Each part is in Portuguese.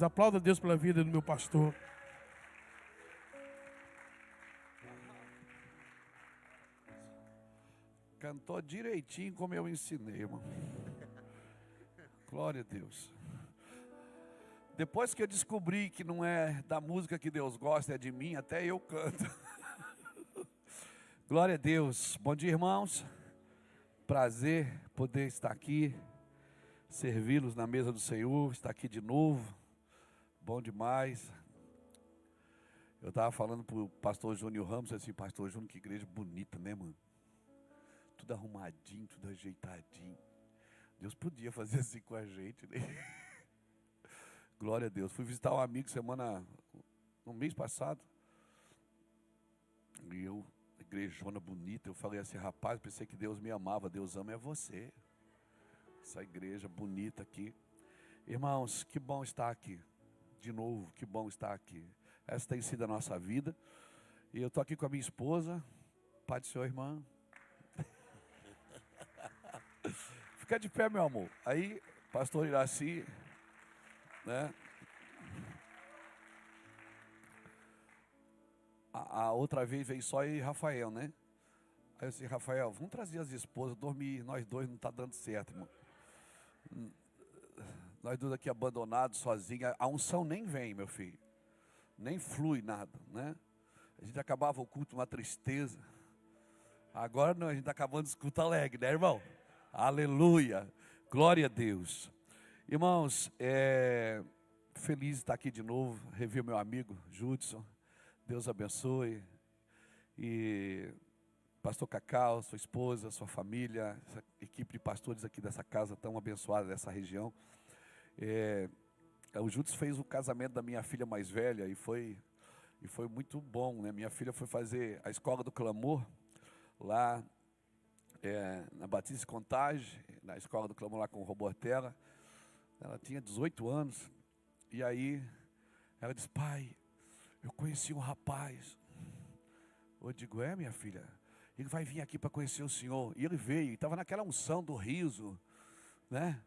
Aplauda a Deus pela vida do meu pastor. Cantou direitinho como eu ensinei, irmão. Glória a Deus. Depois que eu descobri que não é da música que Deus gosta, é de mim, até eu canto. Glória a Deus. Bom dia, irmãos. Prazer poder estar aqui, servi-los na mesa do Senhor, estar aqui de novo. Bom demais. Eu estava falando para o pastor Júnior Ramos, assim, pastor Júnior, que igreja bonita, né, mano? Tudo arrumadinho, tudo ajeitadinho. Deus podia fazer assim com a gente, né? Glória a Deus. Fui visitar um amigo no mês passado. E igrejona bonita. Eu falei assim, rapaz, pensei que Deus me amava. Deus ama é você. Essa igreja bonita aqui. Irmãos, que bom estar aqui. De novo, que bom estar aqui. Essa tem sido a nossa vida. E eu estou aqui com a minha esposa. Pai do Senhor, irmã. Fica de pé, meu amor. Aí, pastor Iraci, né? A outra vez veio só eu e Rafael, né? Aí eu disse, Rafael, vamos trazer as esposas, dormir, nós dois não está dando certo, irmão. Nós dois aqui abandonados, sozinhos, a unção nem vem, meu filho. Nem flui nada, né? A gente acabava o culto uma tristeza. Agora não, a gente está acabando esse culto alegre, né, irmão? Aleluia, glória a Deus. Irmãos, feliz de estar aqui de novo, rever meu amigo Judson. Deus abençoe. E pastor Cacau, sua esposa, sua família, essa equipe de pastores aqui dessa casa tão abençoada dessa região. O Judson fez o casamento da minha filha mais velha e foi muito bom, né? Minha filha foi fazer a escola do clamor lá na Batista Contagem, na escola do clamor lá com o Robortella. Ela tinha 18 anos e aí ela disse, pai, eu conheci um rapaz. Eu digo, minha filha, ele vai vir aqui para conhecer o senhor. E ele veio, estava naquela unção do riso, né?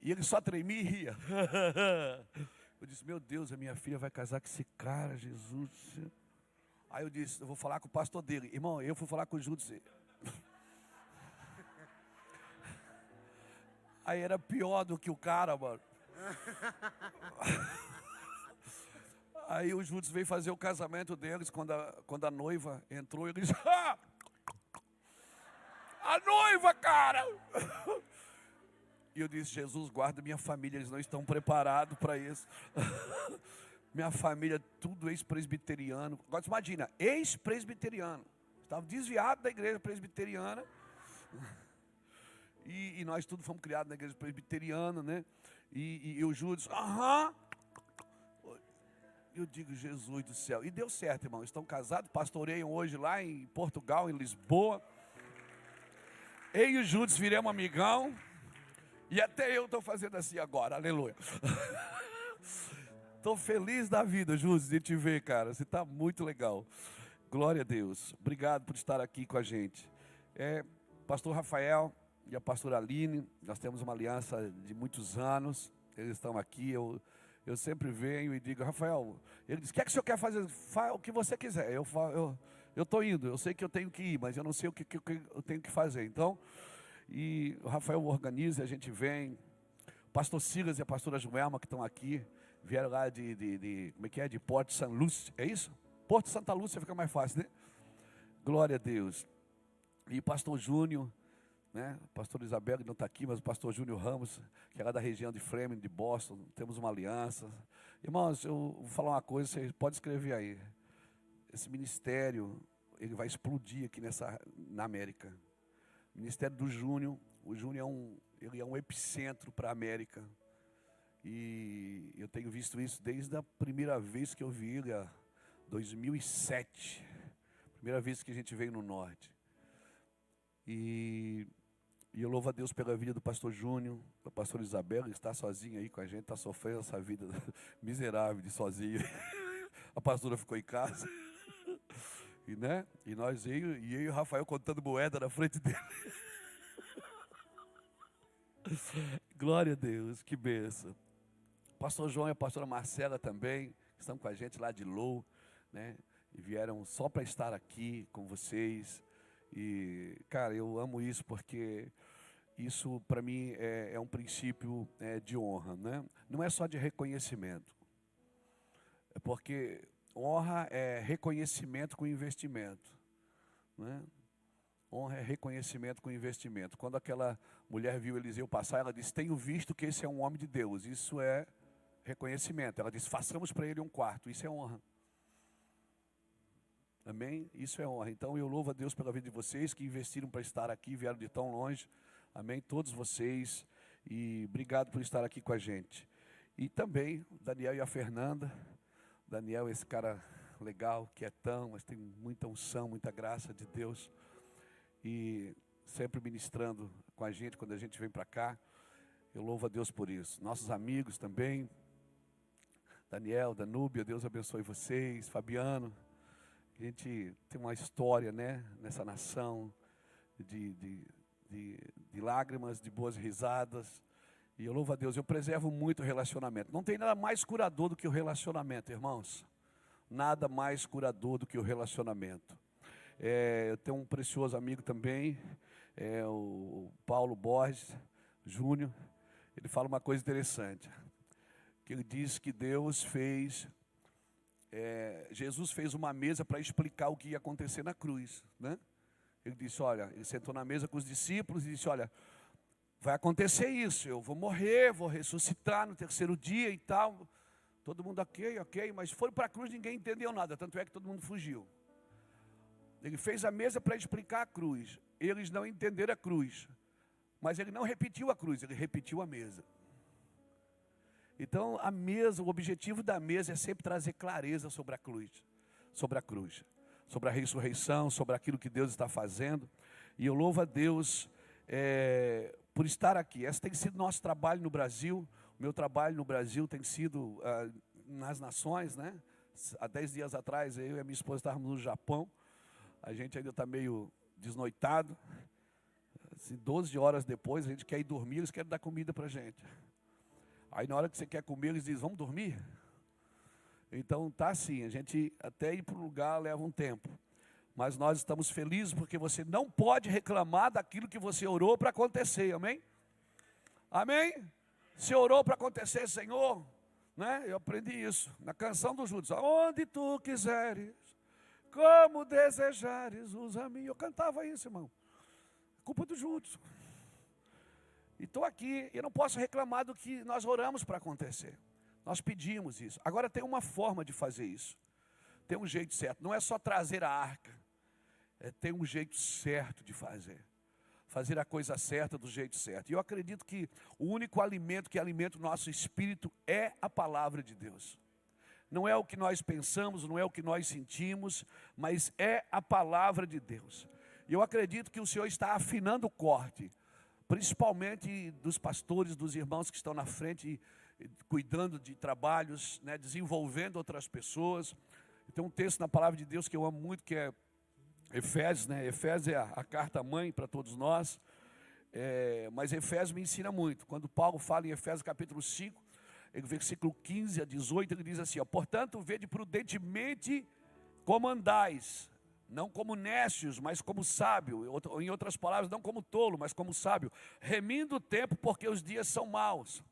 E ele só tremia e ria. Eu disse, meu Deus, a minha filha vai casar com esse cara, Jesus. Aí eu disse, eu vou falar com o pastor dele. Irmão, eu fui falar com o Júdice. Aí era pior do que o cara, mano. Aí o Júdice veio fazer o casamento deles, quando a noiva entrou, ele disse, a noiva, cara! E eu disse, Jesus, guarda minha família, eles não estão preparados para isso. Minha família, tudo ex-presbiteriano. Agora imagina, ex-presbiteriano. Estava desviado da igreja presbiteriana. E nós tudo fomos criados na igreja presbiteriana, né? E o Júdice, Eu digo, Jesus do céu. E deu certo, irmão. Estão casados, pastoreiam hoje lá em Portugal, em Lisboa. Eu e o Júdice viremos amigão. E até eu estou fazendo assim agora, aleluia. Estou feliz da vida, Júdice, de te ver, cara. Você está muito legal. Glória a Deus. Obrigado por estar aqui com a gente. Pastor Rafael e a pastora Aline, nós temos uma aliança de muitos anos. Eles estão aqui, eu sempre venho e digo, Rafael, ele diz, o que é que o senhor quer fazer? Fala o que você quiser. Eu estou indo, eu sei que eu tenho que ir, mas eu não sei o que eu tenho que fazer. Então, e o Rafael organiza, a gente vem. O pastor Silas e a pastora Joelma, que estão aqui, vieram lá como é que é? De Porto Santa Lúcia, é isso? Porto Santa Lúcia fica mais fácil, né? Glória a Deus. E o pastor Júnior, né? A pastora Isabel, que não está aqui, mas o pastor Júnior Ramos, que é lá da região de Fleming, de Boston, temos uma aliança. Irmãos, eu vou falar uma coisa, você pode escrever aí. Esse ministério, ele vai explodir aqui na América. O ministério do Júnior, o Júnior ele é um epicentro para a América. E eu tenho visto isso desde a primeira vez que eu vi ele, 2007. Primeira vez que a gente veio no norte. E eu louvo a Deus pela vida do pastor Júnior, da pastora Isabel, ele está sozinho aí com a gente, está sofrendo essa vida miserável de sozinho. A pastora ficou em casa. E nós, eu e o Rafael contando moeda na frente dele. Glória a Deus, que bênção. pastor João e a pastora Marcela também, que estão com a gente lá de Lou, né? E vieram só para estar aqui com vocês. E, cara, eu amo isso porque isso, para mim, é um princípio de honra, né? Não é só de reconhecimento. É porque honra é reconhecimento com investimento, né? Honra é reconhecimento com investimento. Quando aquela mulher viu Eliseu passar, ela disse, tenho visto que esse é um homem de Deus. Isso é reconhecimento. Ela disse, façamos para ele um quarto. Isso é honra. Amém? Isso é honra. Então eu louvo a Deus pela vida de vocês que investiram para estar aqui, vieram de tão longe. Amém? Todos vocês. E obrigado por estar aqui com a gente. E também o Daniel e a Fernanda. Daniel, esse cara legal, quietão, mas tem muita unção, muita graça de Deus. E sempre ministrando com a gente quando a gente vem para cá. Eu louvo a Deus por isso. Nossos amigos também. Daniel, Danúbia, Deus abençoe vocês. Fabiano. A gente tem uma história, né, nessa nação de lágrimas, de boas risadas. E eu louvo a Deus, eu preservo muito o relacionamento. Não tem nada mais curador do que o relacionamento, irmãos. Nada mais curador do que o relacionamento. Eu tenho um precioso amigo também, o Paulo Borges Júnior. Ele fala uma coisa interessante. Que ele diz que Deus fez... Jesus fez uma mesa para explicar o que ia acontecer na cruz, né? Ele disse, olha, ele sentou na mesa com os discípulos e disse, olha, vai acontecer isso, eu vou morrer, vou ressuscitar no terceiro dia e tal. Todo mundo ok, mas foram para a cruz, ninguém entendeu nada, tanto é que todo mundo fugiu. Ele fez a mesa para explicar a cruz, eles não entenderam a cruz, mas ele não repetiu a cruz, ele repetiu a mesa. Então, a mesa, o objetivo da mesa é sempre trazer clareza sobre a cruz, sobre a ressurreição, sobre aquilo que Deus está fazendo. E eu louvo a Deus por estar aqui. Esse tem sido nosso trabalho no Brasil. O meu trabalho no Brasil tem sido nas nações, né? Há 10 dias atrás, eu e a minha esposa estávamos no Japão. A gente ainda está meio desnoitado. Assim, 12 horas depois, a gente quer ir dormir, eles querem dar comida para a gente. Aí na hora que você quer comer, eles dizem, vamos dormir? Então tá assim, a gente até ir para o lugar leva um tempo. Mas nós estamos felizes porque você não pode reclamar daquilo que você orou para acontecer, amém? Amém? Você orou para acontecer, Senhor, né? Eu aprendi isso na canção dos Judas. Onde tu quiseres, como desejares, usa-me. Eu cantava isso, irmão. Culpa dos Judas. E estou aqui, eu não posso reclamar do que nós oramos para acontecer. Nós pedimos isso. Agora tem uma forma de fazer isso. Tem um jeito certo. Não é só trazer a arca. Tem um jeito certo de fazer. Fazer a coisa certa do jeito certo. E eu acredito que o único alimento que alimenta o nosso espírito é a palavra de Deus. Não é o que nós pensamos, não é o que nós sentimos, mas é a palavra de Deus. E eu acredito que o Senhor está afinando o corte. Principalmente dos pastores, dos irmãos que estão na frente, cuidando de trabalhos, né, desenvolvendo outras pessoas. Tem um texto na palavra de Deus que eu amo muito, que é Efésios, né? Efésios é a carta-mãe para todos nós, mas Efésios me ensina muito. Quando Paulo fala em Efésios capítulo 5, versículo 15 a 18, ele diz assim, ó, portanto, vede prudentemente como andais, não como nécios, mas como sábio. Em outras palavras, não como tolo, mas como sábio. Remindo o tempo, porque os dias são maus.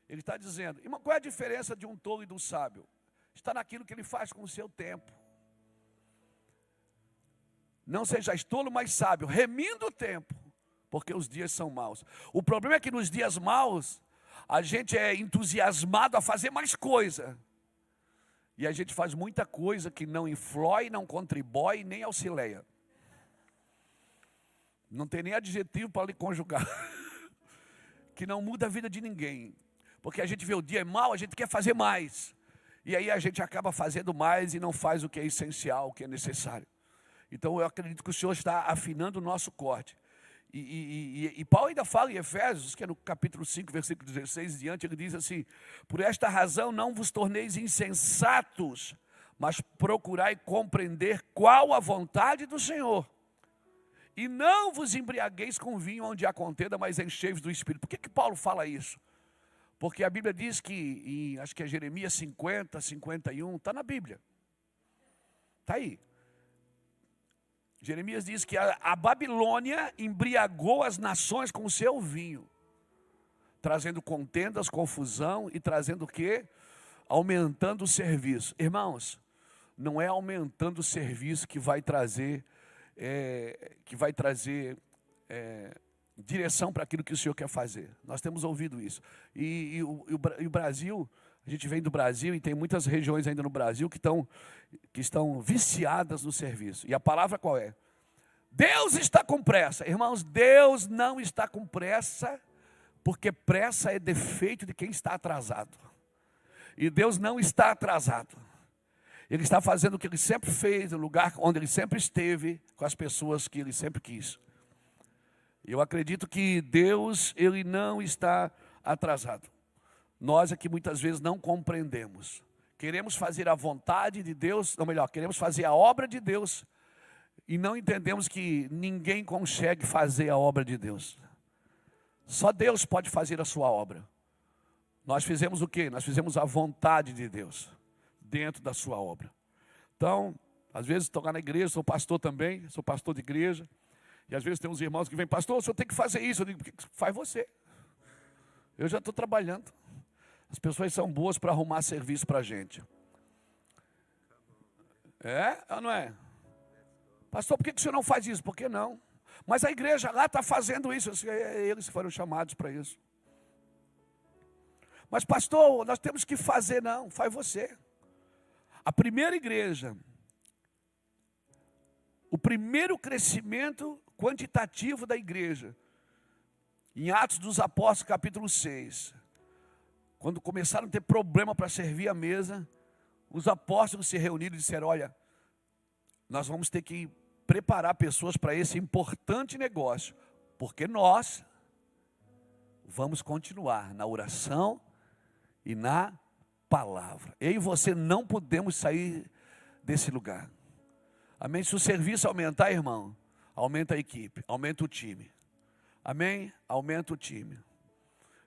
Ele está dizendo, qual é a diferença de um tolo e de um sábio? Está naquilo que ele faz com o seu tempo. Não sejais tolo, mas sábio. Remindo o tempo, porque os dias são maus. O problema é que nos dias maus, a gente é entusiasmado a fazer mais coisa. E a gente faz muita coisa que não influi, não contribui, nem auxilia. Não tem nem adjetivo para lhe conjugar. Que não muda a vida de ninguém. Porque a gente vê o dia é mau, a gente quer fazer mais. E aí a gente acaba fazendo mais e não faz o que é essencial, o que é necessário. Então eu acredito que o Senhor está afinando o nosso corte. E Paulo ainda fala em Efésios, que é no capítulo 5, versículo 16 e diante, ele diz assim, por esta razão não vos torneis insensatos, mas procurai compreender qual a vontade do Senhor. E não vos embriagueis com vinho onde há contenda, mas enchei-vos do Espírito. Por que Paulo fala isso? Porque a Bíblia diz que, acho que é Jeremias 50, 51, está na Bíblia. Está aí. Jeremias diz que a Babilônia embriagou as nações com o seu vinho, trazendo contendas, confusão e trazendo o quê? Aumentando o serviço. Irmãos, não é aumentando o serviço que vai trazer, direção para aquilo que o Senhor quer fazer. Nós temos ouvido isso. E o Brasil, a gente vem do Brasil e tem muitas regiões ainda no Brasil que estão viciadas no serviço. E a palavra qual é? Deus está com pressa. Irmãos, Deus não está com pressa, porque pressa é defeito de quem está atrasado. E Deus não está atrasado. Ele está fazendo o que Ele sempre fez, no lugar onde Ele sempre esteve, com as pessoas que Ele sempre quis. Eu acredito que Deus, Ele não está atrasado. Nós é que muitas vezes não compreendemos. Queremos fazer a vontade de Deus, ou melhor, queremos fazer a obra de Deus, e não entendemos que ninguém consegue fazer a obra de Deus. Só Deus pode fazer a sua obra. Nós fizemos o quê? Nós fizemos a vontade de Deus dentro da sua obra. Então, às vezes estou lá na igreja, sou pastor também, sou pastor de igreja, e às vezes tem uns irmãos que vêm, pastor, o senhor tem que fazer isso. Eu digo, faz você. Eu já estou trabalhando. As pessoas são boas para arrumar serviço para a gente. É ou não é? Pastor, por que o senhor não faz isso? Por que não? Mas a igreja lá está fazendo isso. Eles foram chamados para isso. Mas pastor, nós temos que fazer. Não, faz você. A primeira igreja, o primeiro crescimento quantitativo da igreja, em Atos dos Apóstolos, capítulo 6, quando começaram a ter problema para servir a mesa, os apóstolos se reuniram e disseram, olha, nós vamos ter que preparar pessoas para esse importante negócio, porque nós vamos continuar na oração e na palavra. Eu e você não podemos sair desse lugar. Amém? Se o serviço aumentar, irmão, aumenta a equipe, aumenta o time. Amém? Aumenta o time.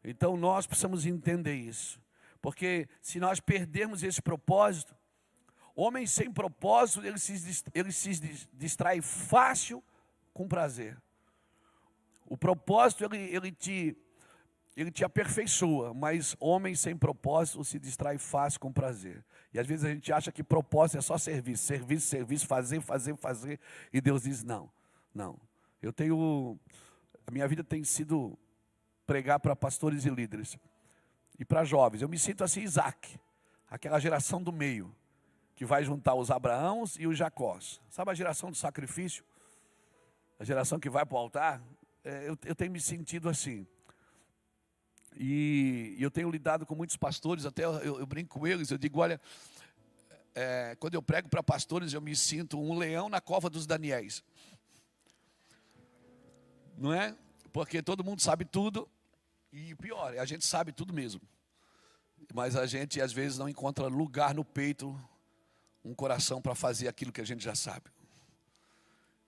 Então nós precisamos entender isso. Porque se nós perdermos esse propósito, homens sem propósito, ele se distrai fácil com prazer. O propósito, ele te aperfeiçoa, mas homem sem propósito se distrai fácil com prazer. E às vezes a gente acha que propósito é só serviço, serviço, serviço, fazer, fazer, fazer. E Deus diz, não, não. A minha vida tem sido pregar para pastores e líderes. E para jovens. Eu me sinto assim, Isaac, aquela geração do meio, que vai juntar os Abraãos e os Jacós. Sabe a geração do sacrifício? A geração que vai para o altar? Eu tenho me sentido assim. E eu tenho lidado com muitos pastores, até eu brinco com eles, eu digo, olha, quando eu prego para pastores, eu me sinto um leão na cova dos Daniéis. Não é? Porque todo mundo sabe tudo, e pior, a gente sabe tudo mesmo. Mas a gente, às vezes, não encontra lugar no peito, um coração para fazer aquilo que a gente já sabe.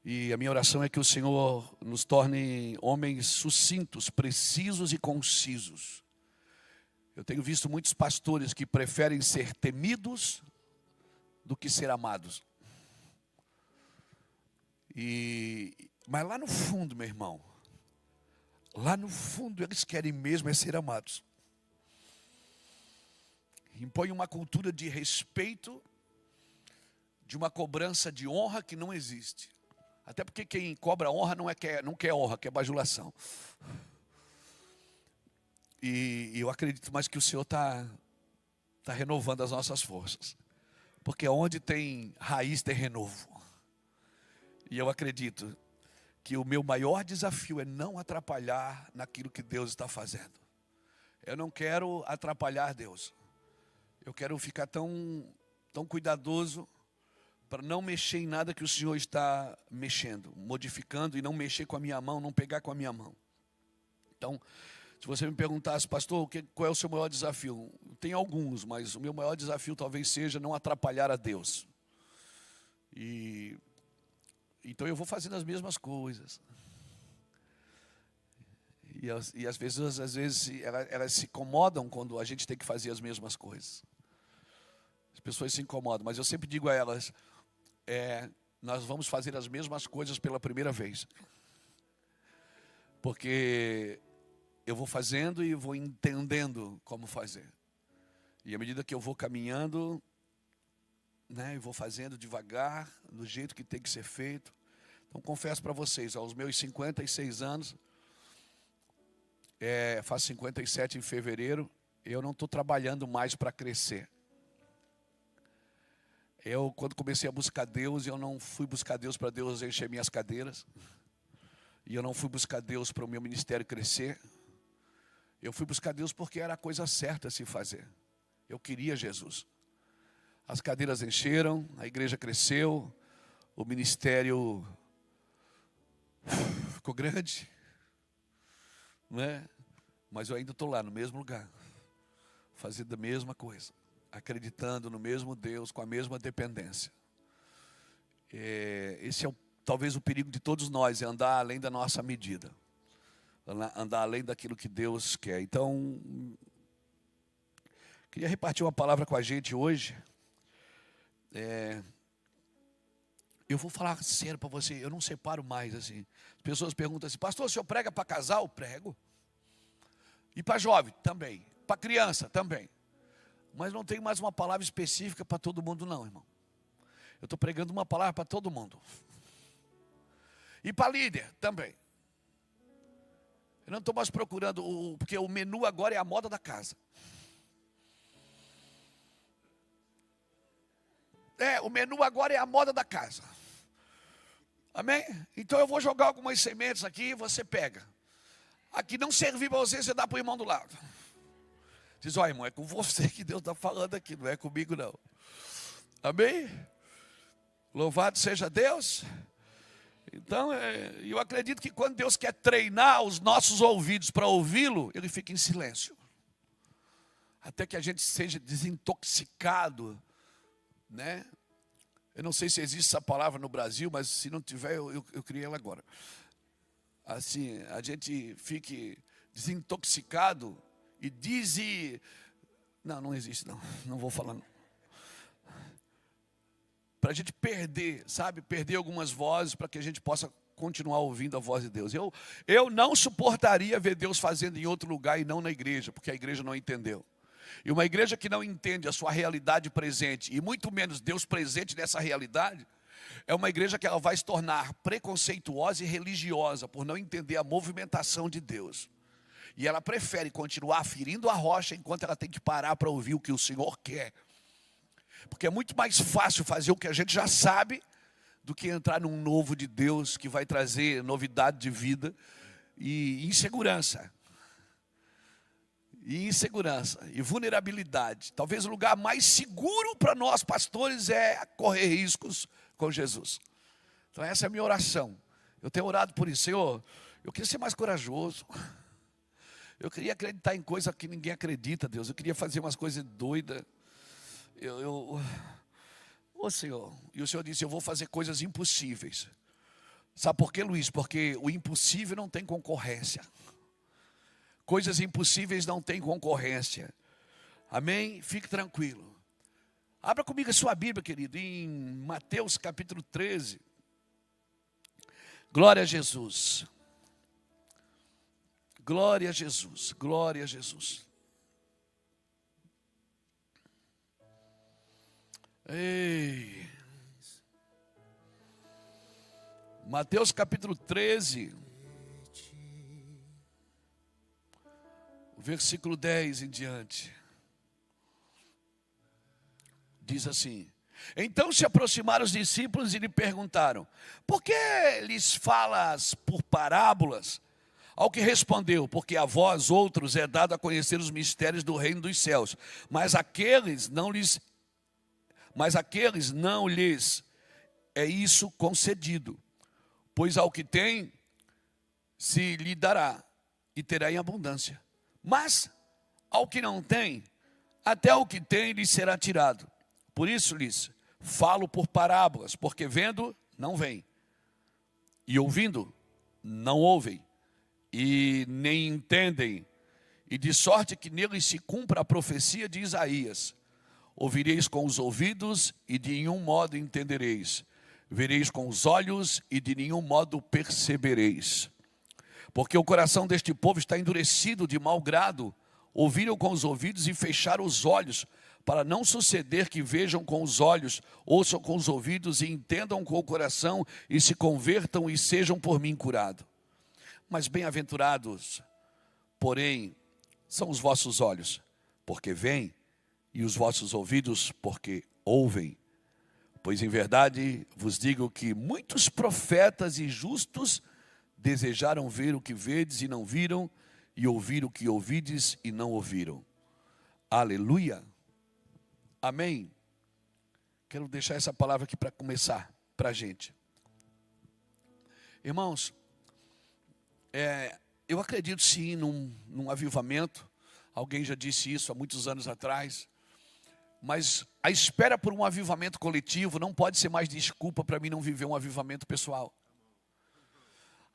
E a minha oração é que o Senhor nos torne homens sucintos, precisos e concisos. Eu tenho visto muitos pastores que preferem ser temidos do que ser amados. Mas lá no fundo, meu irmão, lá no fundo eles querem mesmo é ser amados. Impõe uma cultura de respeito, de uma cobrança de honra que não existe. Até porque quem cobra honra não quer honra, quer bajulação. E eu acredito mais que o Senhor está renovando as nossas forças. Porque onde tem raiz tem renovo. E eu acredito que o meu maior desafio é não atrapalhar naquilo que Deus está fazendo. Eu não quero atrapalhar Deus. Eu quero ficar tão cuidadoso para não mexer em nada que o Senhor está mexendo, modificando, e não mexer com a minha mão, não pegar com a minha mão. Então, se você me perguntasse, pastor, qual é o seu maior desafio? Tem alguns, mas o meu maior desafio talvez seja não atrapalhar a Deus. Então eu vou fazendo as mesmas coisas. E as pessoas, às vezes, elas se incomodam quando a gente tem que fazer as mesmas coisas. As pessoas se incomodam, mas eu sempre digo a elas, nós vamos fazer as mesmas coisas pela primeira vez. Porque eu vou fazendo e vou entendendo como fazer. E à medida que eu vou caminhando, né, eu vou fazendo devagar, do jeito que tem que ser feito. Então, confesso para vocês, aos meus 56 anos, faço 57 em fevereiro, eu não estou trabalhando mais para crescer. Quando comecei a buscar Deus, eu não fui buscar Deus para Deus encher minhas cadeiras. E eu não fui buscar Deus para o meu ministério crescer. Eu fui buscar Deus porque era a coisa certa a se fazer. Eu queria Jesus. As cadeiras encheram, a igreja cresceu, o ministério ficou grande, não é? Mas eu ainda estou lá no mesmo lugar, fazendo a mesma coisa, acreditando no mesmo Deus, com a mesma dependência. Esse é talvez o perigo de todos nós, é andar além da nossa medida, andar além daquilo que Deus quer. Então, queria repartir uma palavra com a gente hoje. Eu vou falar sério para você, eu não separo mais assim. As pessoas perguntam assim, pastor, o senhor prega para casal? Prego. E para jovem? Também. Para criança? Também. Mas não tenho mais uma palavra específica para todo mundo não, irmão. Eu estou pregando uma palavra para todo mundo. E para líder? Também. Eu não estou mais procurando, porque o menu agora é a moda da casa. O menu agora é a moda da casa. Amém? Então eu vou jogar algumas sementes aqui e você pega. Aqui não servir para você, você dá para o irmão do lado. Diz, ó irmão, é com você que Deus está falando aqui, não é comigo não. Amém? Louvado seja Deus. Então, eu acredito que quando Deus quer treinar os nossos ouvidos para ouvi-lo, Ele fica em silêncio. Até que a gente seja desintoxicado, né? Eu não sei se existe essa palavra no Brasil, mas se não tiver, eu criei ela agora. Assim, a gente fique desintoxicado e não existe não, não vou falar não. Para a gente perder, sabe, perder algumas vozes, para que a gente possa continuar ouvindo a voz de Deus. Eu não suportaria ver Deus fazendo em outro lugar e não na igreja, porque a igreja não entendeu. E uma igreja que não entende a sua realidade presente, e muito menos Deus presente nessa realidade, é uma igreja que ela vai se tornar preconceituosa e religiosa, por não entender a movimentação de Deus. E ela prefere continuar ferindo a rocha, enquanto ela tem que parar para ouvir o que o Senhor quer. Porque é muito mais fácil fazer o que a gente já sabe, do que entrar num novo de Deus, que vai trazer novidade de vida e insegurança. E vulnerabilidade. Talvez o lugar mais seguro para nós pastores é correr riscos com Jesus. Então essa é a minha oração. Eu tenho orado por isso. Senhor, eu queria ser mais corajoso. Eu queria acreditar em coisa que ninguém acredita, Deus. Eu queria fazer umas coisas doidas. Ô Senhor, e o Senhor disse, eu vou fazer coisas impossíveis. Sabe por quê, Luiz? Porque o impossível não tem concorrência. Coisas impossíveis não têm concorrência. Amém? Fique tranquilo. Abra comigo a sua Bíblia, querido, em Mateus capítulo 13. Glória a Jesus. Glória a Jesus. Glória a Jesus. Ei. Mateus capítulo 13. Versículo 10 em diante. Diz assim: então se aproximaram os discípulos e lhe perguntaram: por que lhes falas por parábolas? Ao que respondeu: porque a vós outros é dado a conhecer os mistérios do reino dos céus, mas aqueles não lhes é isso concedido. Pois ao que tem se lhe dará e terá em abundância. Mas ao que não tem, até o que tem lhe será tirado. Por isso lhes falo por parábolas, porque vendo, não veem, e ouvindo, não ouvem, e nem entendem, e de sorte que neles se cumpra a profecia de Isaías. Ouvireis com os ouvidos e de nenhum modo entendereis. Vereis com os olhos e de nenhum modo percebereis. Porque o coração deste povo está endurecido de mau grado. Ouviram com os ouvidos e fecharam os olhos, para não suceder que vejam com os olhos, ouçam com os ouvidos e entendam com o coração e se convertam e sejam por mim curados. Mas bem-aventurados, porém, são os vossos olhos, porque veem, e os vossos ouvidos, porque ouvem. Pois em verdade vos digo que muitos profetas e justos desejaram ver o que vedes e não viram, e ouvir o que ouvides e não ouviram. Aleluia. Amém. Quero deixar essa palavra aqui para começar, para a gente. Irmãos, eu acredito sim num avivamento. Alguém já disse isso há muitos anos atrás. Mas a espera por um avivamento coletivo não pode ser mais desculpa para mim não viver um avivamento pessoal.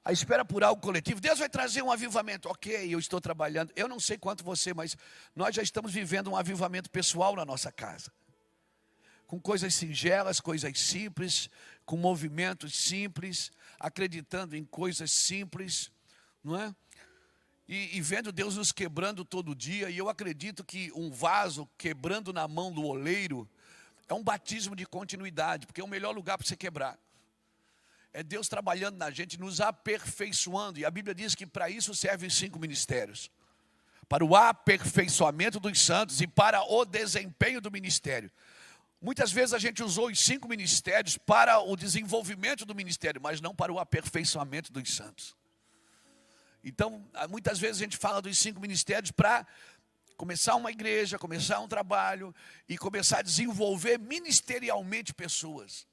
A espera por algo coletivo, Deus vai trazer um avivamento. Ok, eu estou trabalhando. Eu não sei quanto você, mas nós já estamos vivendo um avivamento pessoal na nossa casa. Com coisas singelas, coisas simples, com movimentos simples, acreditando em coisas simples, não é? E vendo Deus nos quebrando todo dia. E eu acredito que um vaso quebrando na mão do oleiro é um batismo de continuidade, porque é o melhor lugar para você quebrar. É Deus trabalhando na gente, nos aperfeiçoando. E a Bíblia diz que para isso servem 5 ministérios. Para o aperfeiçoamento dos santos e para o desempenho do ministério. Muitas vezes a gente usou os 5 ministérios para o desenvolvimento do ministério, mas não para o aperfeiçoamento dos santos. Então, muitas vezes a gente fala dos 5 ministérios para começar uma igreja, começar um trabalho e começar a desenvolver ministerialmente pessoas.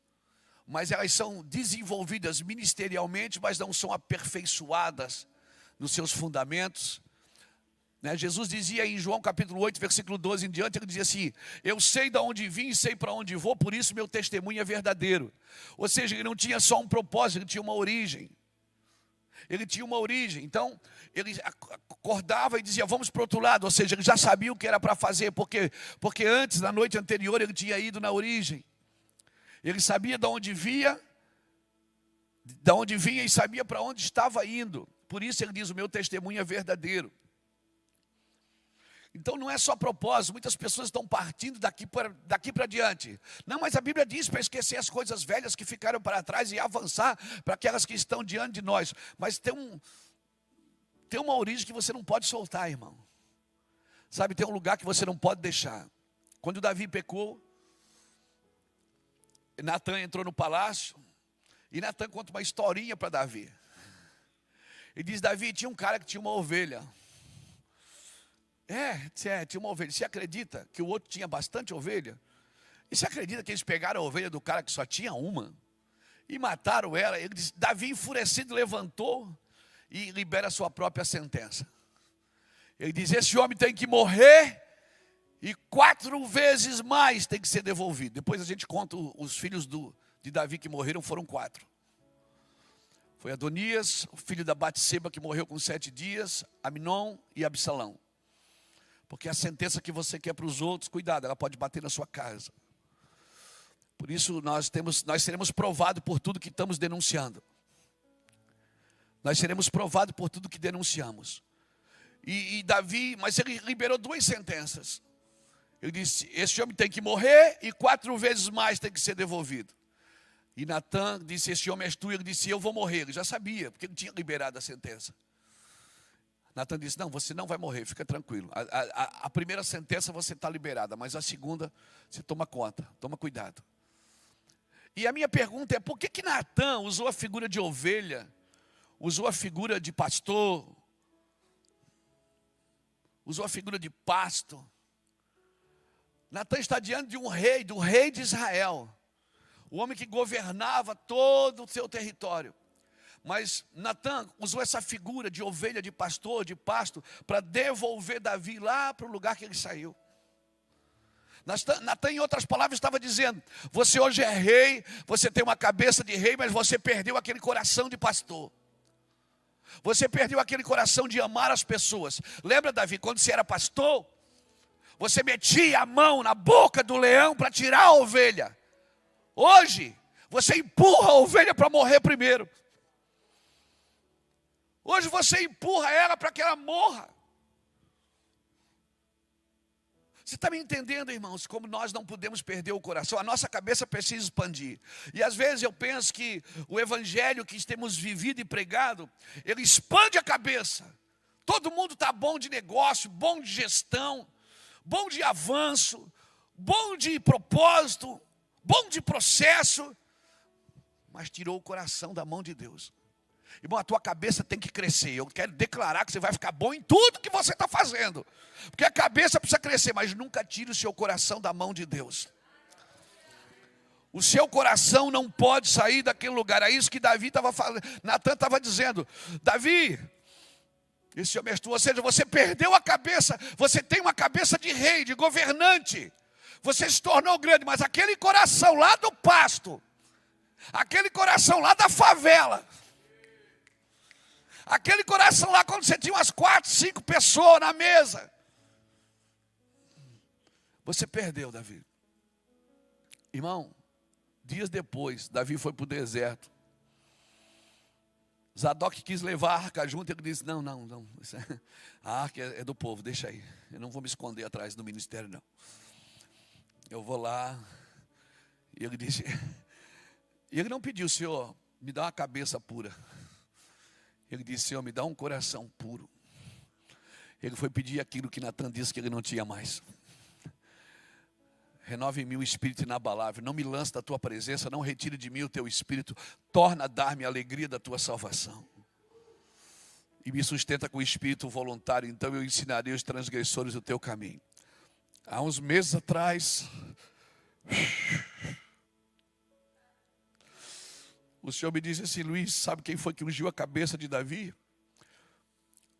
Mas elas são desenvolvidas ministerialmente, mas não são aperfeiçoadas nos seus fundamentos. Jesus dizia em João capítulo 8, versículo 12 em diante, ele dizia assim: eu sei de onde vim e sei para onde vou, por isso meu testemunho é verdadeiro. Ou seja, ele não tinha só um propósito, ele tinha uma origem. Ele tinha uma origem, então ele acordava e dizia, vamos para o outro lado. Ou seja, ele já sabia o que era para fazer, porque antes, na noite anterior, ele tinha ido na origem. Ele sabia de onde vinha e sabia para onde estava indo. Por isso ele diz, o meu testemunho é verdadeiro. Então não é só propósito, muitas pessoas estão partindo daqui para diante. Não, mas a Bíblia diz para esquecer as coisas velhas que ficaram para trás e avançar para aquelas que estão diante de nós. Mas tem uma origem que você não pode soltar, irmão. Sabe, tem um lugar que você não pode deixar. Quando Davi pecou, Natan entrou no palácio e Natan conta uma historinha para Davi. Ele diz, Davi, tinha um cara que tinha uma ovelha. Tinha uma ovelha. Você acredita que o outro tinha bastante ovelha? E você acredita que eles pegaram a ovelha do cara que só tinha uma? E mataram ela. Ele disse, Davi enfurecido levantou e libera a sua própria sentença. Ele diz, esse homem tem que morrer e 4 vezes mais tem que ser devolvido. Depois a gente conta os filhos de Davi que morreram, foram 4. Foi Adonias, o filho da Batseba que morreu com 7 dias, Aminon e Absalão. Porque a sentença que você quer para os outros, cuidado, ela pode bater na sua casa. Por isso nós seremos provados por tudo que estamos denunciando. Nós seremos provados por tudo que denunciamos. E Davi, mas ele liberou 2 sentenças. Ele disse, esse homem tem que morrer e 4 vezes mais tem que ser devolvido. E Natan disse, esse homem és tu. Ele disse, eu vou morrer. Ele já sabia, porque ele tinha liberado a sentença. Natan disse, não, você não vai morrer, fica tranquilo. A primeira sentença você está liberada, mas a segunda você toma conta, toma cuidado. E a minha pergunta é, por que Natan usou a figura de ovelha, usou a figura de pastor, usou a figura de pasto? Natan está diante de um rei, do rei de Israel, o homem que governava todo o seu território. Mas Natan usou essa figura de ovelha, de pastor, de pasto, para devolver Davi lá para o lugar que ele saiu. Natan, em outras palavras, estava dizendo, você hoje é rei, você tem uma cabeça de rei, mas você perdeu aquele coração de pastor. Você perdeu aquele coração de amar as pessoas. Lembra, Davi, quando você era pastor? Você metia a mão na boca do leão para tirar a ovelha. Hoje, você empurra a ovelha para morrer primeiro. Hoje você empurra ela para que ela morra. Você está me entendendo, irmãos, como nós não podemos perder o coração? A nossa cabeça precisa expandir. E às vezes eu penso que o evangelho que temos vivido e pregado, ele expande a cabeça. Todo mundo está bom de negócio, bom de gestão, bom de avanço, bom de propósito, bom de processo, mas tirou o coração da mão de Deus. Irmão, a tua cabeça tem que crescer. Eu quero declarar que você vai ficar bom em tudo que você está fazendo. Porque a cabeça precisa crescer, mas nunca tire o seu coração da mão de Deus. O seu coração não pode sair daquele lugar. É isso que Davi estava falando. Natan estava dizendo: Davi, esse homem, ou seja, você perdeu a cabeça. Você tem uma cabeça de rei, de governante. Você se tornou grande, mas aquele coração lá do pasto, aquele coração lá da favela, aquele coração lá quando você tinha umas 4, 5 pessoas na mesa, você perdeu, Davi. Irmão, dias depois, Davi foi para o deserto. Zadok quis levar a arca junto, ele disse: não, a arca é do povo, deixa aí. Eu não vou me esconder atrás do ministério, não. Eu vou lá. E ele disse, e ele não pediu: Senhor, me dá uma cabeça pura. Ele disse: Senhor, me dá um coração puro. Ele foi pedir aquilo que Natan disse que ele não tinha mais. Renove em mim o espírito inabalável. Não me lance da tua presença, não retire de mim o teu espírito. Torna a dar-me a alegria da tua salvação. E me sustenta com o espírito voluntário. Então eu ensinarei os transgressores o teu caminho. Há uns meses atrás, o Senhor me disse assim: Luiz, sabe quem foi que ungiu a cabeça de Davi?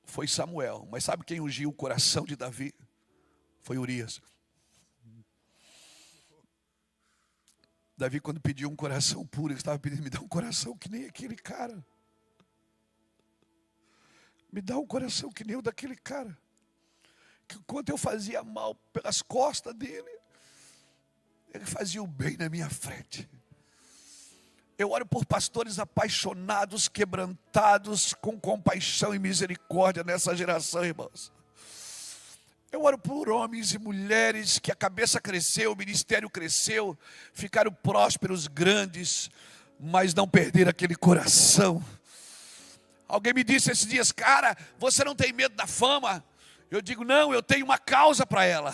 Foi Samuel. Mas sabe quem ungiu o coração de Davi? Foi Urias. Davi, quando pediu um coração puro, ele estava pedindo: me dá um coração que nem aquele cara. Me dá um coração que nem o daquele cara. Que enquanto eu fazia mal pelas costas dele, ele fazia o bem na minha frente. Eu oro por pastores apaixonados, quebrantados, com compaixão e misericórdia nessa geração, irmãos. Eu oro por homens e mulheres que a cabeça cresceu, o ministério cresceu, ficaram prósperos, grandes, mas não perderam aquele coração. Alguém me disse esses dias: cara, você não tem medo da fama? Eu digo: não, eu tenho uma causa para ela.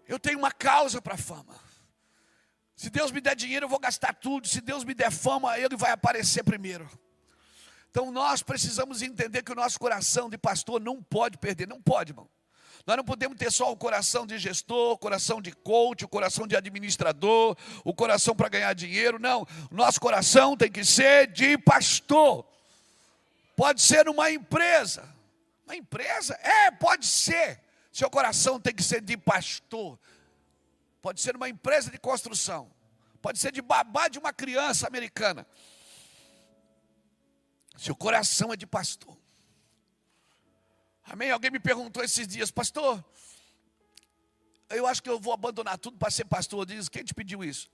Eu tenho uma causa para a fama. Se Deus me der dinheiro, eu vou gastar tudo. Se Deus me der fama, Ele vai aparecer primeiro. Então nós precisamos entender que o nosso coração de pastor não pode perder. Não pode, irmão. Nós não podemos ter só o coração de gestor, o coração de coach, o coração de administrador, o coração para ganhar dinheiro. Não, o nosso coração tem que ser de pastor. Pode ser numa empresa. Uma empresa? Pode ser. Seu coração tem que ser de pastor. Pode ser numa empresa de construção. Pode ser de babá de uma criança americana. Seu coração é de pastor. Amém? Alguém me perguntou esses dias: pastor, eu acho que eu vou abandonar tudo para ser pastor. Eu disse: quem te pediu isso?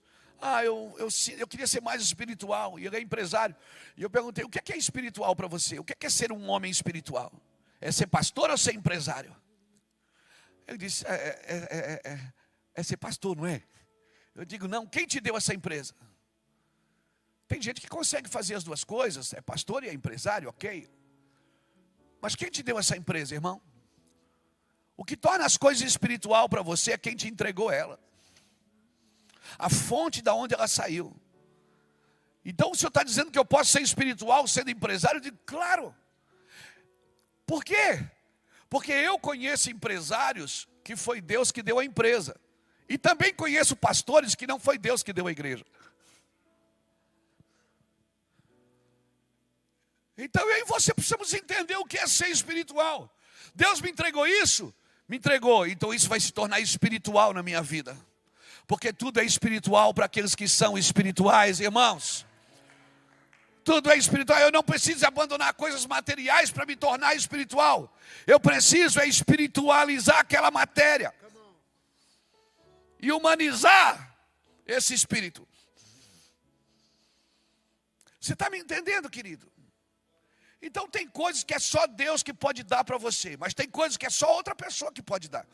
Eu queria ser mais espiritual. E ele é empresário. E eu perguntei: o que é espiritual para você? O que é ser um homem espiritual? É ser pastor ou ser empresário? Ele disse: é ser pastor, não é? Eu digo: não, quem te deu essa empresa? Tem gente que consegue fazer as duas coisas, é pastor e é empresário, ok. Mas quem te deu essa empresa, irmão? O que torna as coisas espiritual para você é quem te entregou ela. A fonte da onde ela saiu. Então o senhor está dizendo que eu posso ser espiritual sendo empresário? Eu digo: claro. Por quê? Porque eu conheço empresários que foi Deus que deu a empresa. E também conheço pastores que não foi Deus que deu a igreja. Então eu e você precisamos entender o que é ser espiritual. Deus me entregou isso? Me entregou. Então isso vai se tornar espiritual na minha vida. Porque tudo é espiritual para aqueles que são espirituais, irmãos. Tudo é espiritual. Eu não preciso abandonar coisas materiais para me tornar espiritual. Eu preciso espiritualizar aquela matéria. E humanizar esse espírito. Você está me entendendo, querido? Então tem coisas que é só Deus que pode dar para você. Mas tem coisas que é só outra pessoa que pode dar.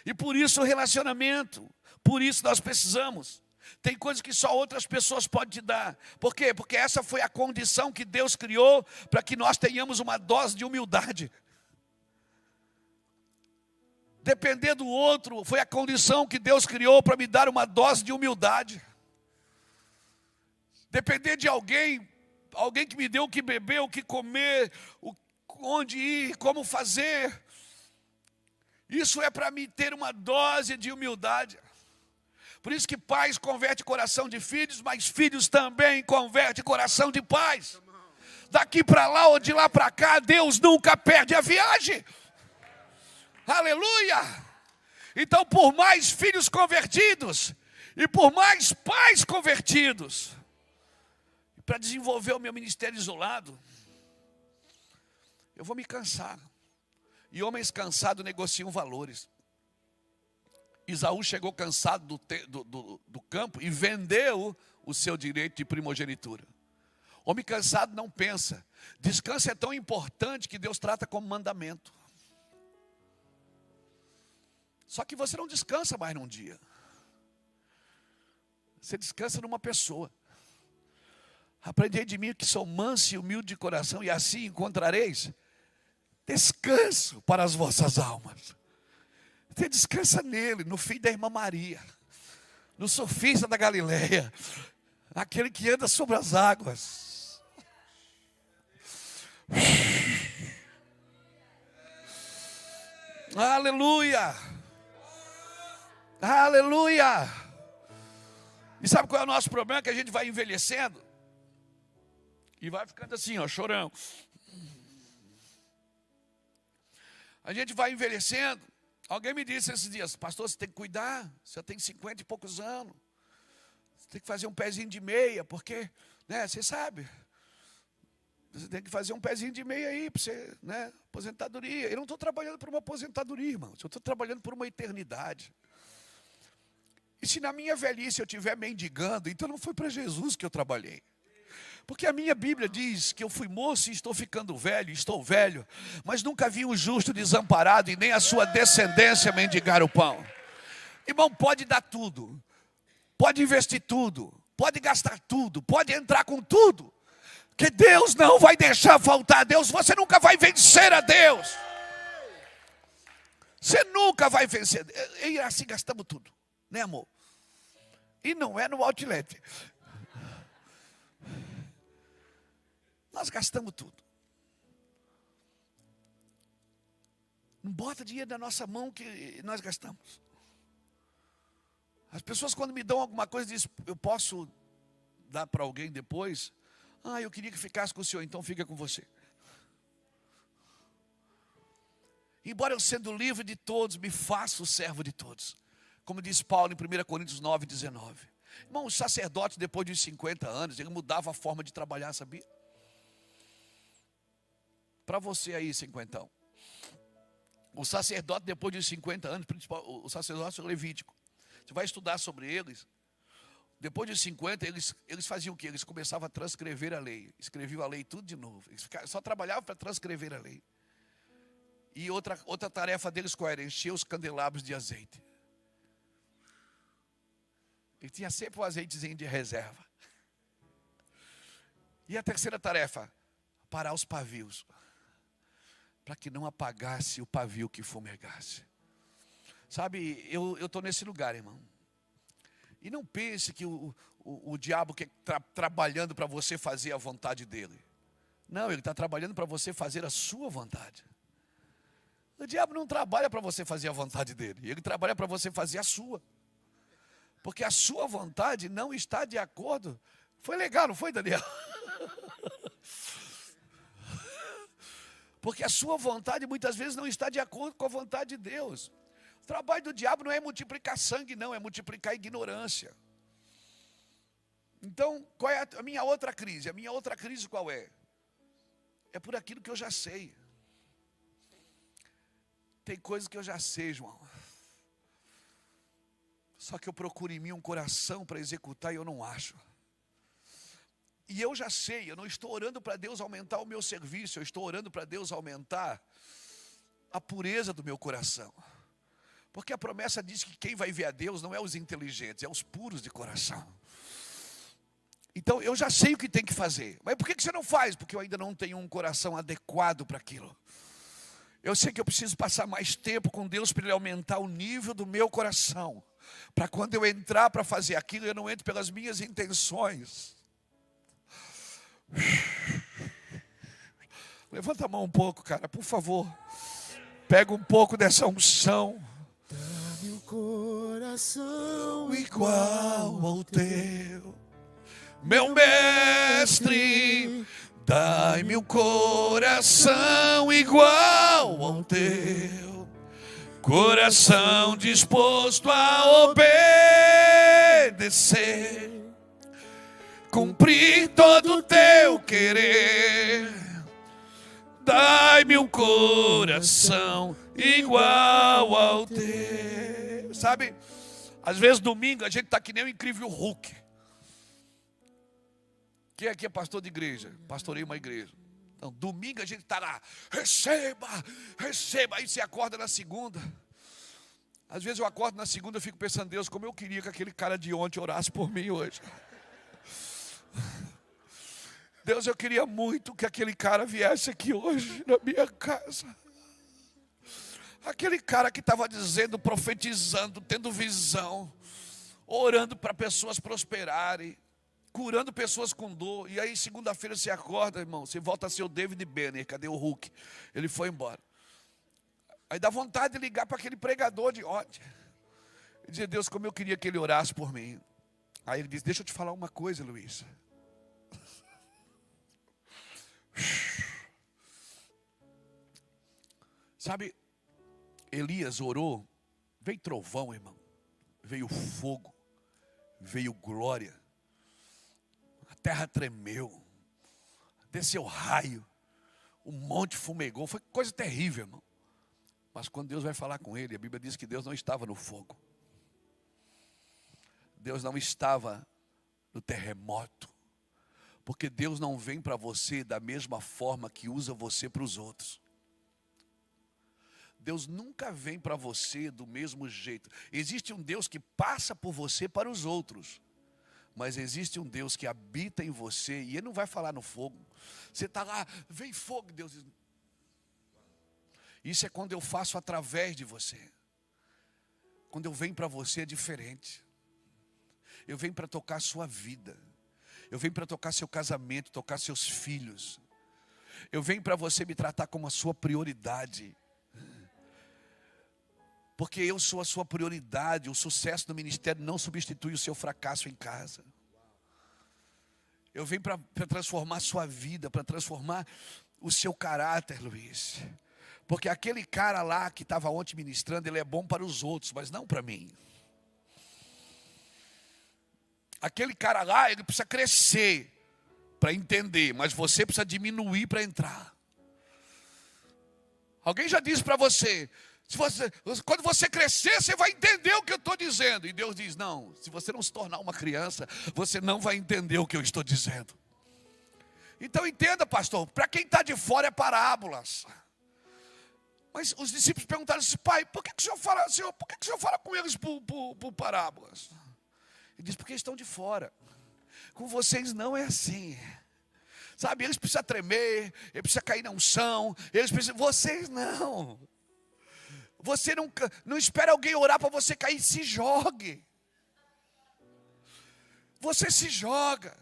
E por isso o relacionamento. Por isso nós precisamos. Tem coisas que só outras pessoas podem te dar. Por quê? Porque essa foi a condição que Deus criou para que nós tenhamos uma dose de humildade. Depender do outro foi a condição que Deus criou para me dar uma dose de humildade. Depender de alguém que me deu o que beber, o que comer, onde ir, como fazer. Isso é para me ter uma dose de humildade. Por isso que pais convertem coração de filhos, mas filhos também convertem coração de pais. Daqui para lá ou de lá para cá, Deus nunca perde a viagem. Aleluia! Então, por mais filhos convertidos e por mais pais convertidos, para desenvolver o meu ministério isolado, eu vou me cansar. E homens cansados negociam valores. Isaú chegou cansado do campo e vendeu o seu direito de primogenitura. Homem cansado não pensa. Descanso é tão importante que Deus trata como mandamento. Só que você não descansa mais num dia. Você descansa numa pessoa. Aprendei de mim que sou manso e humilde de coração, e assim encontrareis descanso para as vossas almas. Você descansa nele, no filho da irmã Maria, no sofista da Galileia, aquele que anda sobre as águas. Aleluia! Aleluia! E sabe qual é o nosso problema? Que a gente vai envelhecendo e vai ficando assim, ó, chorão. A gente vai envelhecendo. Alguém me disse esses dias: pastor, você tem que cuidar, você tem 50 e poucos anos. Você tem que fazer um pezinho de meia, porque, né, você sabe. Você tem que fazer um pezinho de meia aí, para você, né, aposentadoria. Eu não estou trabalhando por uma aposentadoria, irmão. Eu estou trabalhando por uma eternidade. E se na minha velhice eu estiver mendigando, então não foi para Jesus que eu trabalhei. Porque a minha Bíblia diz que eu fui moço e estou ficando velho, estou velho, mas nunca vi um justo desamparado e nem a sua descendência mendigar o pão. Irmão, pode dar tudo, pode investir tudo, pode gastar tudo, pode entrar com tudo, que Deus não vai deixar faltar. Deus, você nunca vai vencer a Deus. Você nunca vai vencer. E assim gastamos tudo, né, amor? E não é no outlet. Nós gastamos tudo. Não bota dinheiro na nossa mão que nós gastamos. As pessoas, quando me dão alguma coisa, dizem: eu posso dar para alguém depois? Ah, eu queria que ficasse com o senhor, então fica com você. Embora eu sendo livre de todos, me faço servo de todos. Como diz Paulo em 1 Coríntios 9, 19. Irmão, os sacerdotes, depois de 50 anos, ele mudava a forma de trabalhar, sabia? Para você aí, cinquentão. O sacerdote, depois de 50 anos, o sacerdote levítico, você vai estudar sobre eles. Depois de 50, eles faziam o quê? Eles começavam a transcrever a lei. Escreviam a lei tudo de novo. Eles só trabalhavam para transcrever a lei. E outra tarefa deles qual era? Encher os candelabros de azeite. Ele tinha sempre um azeitezinho de reserva. E a terceira tarefa? Parar os pavios, para que não apagasse o pavio que fumegasse. Sabe, eu estou nesse lugar, irmão. E não pense que o diabo que está trabalhando para você fazer a vontade dele. Não, ele está trabalhando para você fazer a sua vontade. O diabo não trabalha para você fazer a vontade dele. Ele trabalha para você fazer a sua. Porque a sua vontade não está de acordo. Foi legal, não foi, Daniel? Porque a sua vontade muitas vezes não está de acordo com a vontade de Deus. O trabalho do diabo não é multiplicar sangue, não, é multiplicar ignorância. Então, qual é a minha outra crise? A minha outra crise qual é? É por aquilo que eu já sei. Tem coisas que eu já sei, João. Só que eu procuro em mim um coração para executar e eu não acho. E eu já sei, eu não estou orando para Deus aumentar o meu serviço, eu estou orando para Deus aumentar a pureza do meu coração. Porque a promessa diz que quem vai ver a Deus não é os inteligentes, é os puros de coração. Então eu já sei o que tem que fazer. Mas por que você não faz? Porque eu ainda não tenho um coração adequado para aquilo. Eu sei que eu preciso passar mais tempo com Deus para Ele aumentar o nível do meu coração. Para quando eu entrar para fazer aquilo, eu não entro pelas minhas intenções. Levanta a mão um pouco, cara, por favor. Pega um pouco dessa unção. Dá-me um coração Igual ao teu, meu mestre. Dai-me um coração igual ao teu, coração disposto a obedecer, cumprir todo o teu querer. Dai-me um coração igual ao teu. Sabe, às vezes domingo a gente está que nem o incrível Hulk. Quem aqui é pastor de igreja? Pastorei uma igreja. Então, domingo a gente está lá, receba, receba. Aí você acorda na segunda. Às vezes eu acordo na segunda e fico pensando, Deus, como eu queria que aquele cara de ontem orasse por mim hoje. Deus, eu queria muito que aquele cara viesse aqui hoje na minha casa. Aquele cara que estava dizendo, profetizando, tendo visão, orando para pessoas prosperarem, curando pessoas com dor. E aí segunda-feira você acorda, irmão, você volta a ser o David Banner. Cadê o Hulk? Ele foi embora. Aí dá vontade de ligar para aquele pregador de ontem e dizer, Deus, como eu queria que ele orasse por mim. Aí ele diz, deixa eu te falar uma coisa, Luiz. Sabe, Elias orou, veio trovão, irmão, veio fogo, veio glória, a terra tremeu, desceu raio, o monte fumegou, foi coisa terrível, irmão. Mas quando Deus vai falar com ele, a Bíblia diz que Deus não estava no fogo, Deus não estava no terremoto, porque Deus não vem para você da mesma forma que usa você para os outros. Deus nunca vem para você do mesmo jeito. Existe um Deus que passa por você para os outros. Mas existe um Deus que habita em você e Ele não vai falar no fogo. Você está lá, vem fogo, Deus diz. Isso é quando eu faço através de você. Quando eu venho para você é diferente. Eu venho para tocar a sua vida. Eu venho para tocar seu casamento, tocar seus filhos. Eu venho para você me tratar como a sua prioridade. Porque eu sou a sua prioridade. O sucesso do ministério não substitui o seu fracasso em casa. Eu venho para transformar a sua vida, para transformar o seu caráter, Luiz. Porque aquele cara lá que estava ontem ministrando, ele é bom para os outros, mas não para mim. Aquele cara lá, ele precisa crescer para entender, mas você precisa diminuir para entrar. Alguém já disse para você, quando você crescer, você vai entender o que eu estou dizendo. E Deus diz, não, se você não se tornar uma criança, você não vai entender o que eu estou dizendo. Então entenda, pastor, para quem está de fora é parábolas. Mas os discípulos perguntaram assim, pai, por que o senhor fala, por que o senhor fala com eles por parábolas? Ele diz, porque eles estão de fora. Com vocês não é assim. Sabe, eles precisam tremer, eles precisam cair na unção, vocês não. Você não espera alguém orar para você cair, se jogue. Você se joga.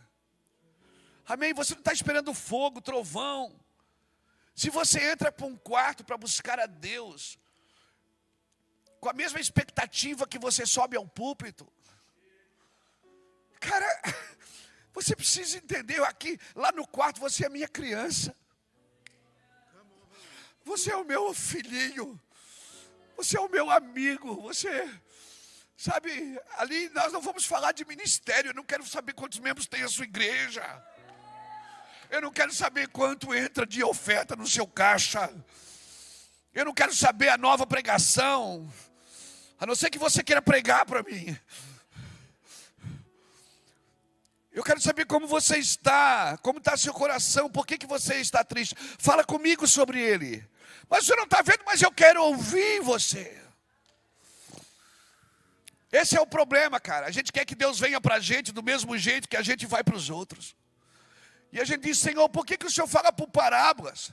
Amém? Você não está esperando fogo, trovão. Se você entra para um quarto para buscar a Deus, com a mesma expectativa que você sobe ao púlpito, cara, você precisa entender aqui, lá no quarto você é minha criança. Você é o meu filhinho. Você é o meu amigo. Sabe, ali nós não vamos falar de ministério. Eu não quero saber quantos membros tem a sua igreja. Eu não quero saber quanto entra de oferta no seu caixa. Eu não quero saber a nova pregação. A não ser que você queira pregar para mim. Eu quero saber como você está, como está seu coração, por que você está triste. Fala comigo sobre ele. Mas você não está vendo, mas eu quero ouvir você. Esse é o problema, cara. A gente quer que Deus venha para a gente do mesmo jeito que a gente vai para os outros. E a gente diz, Senhor, por que o Senhor fala por parábolas?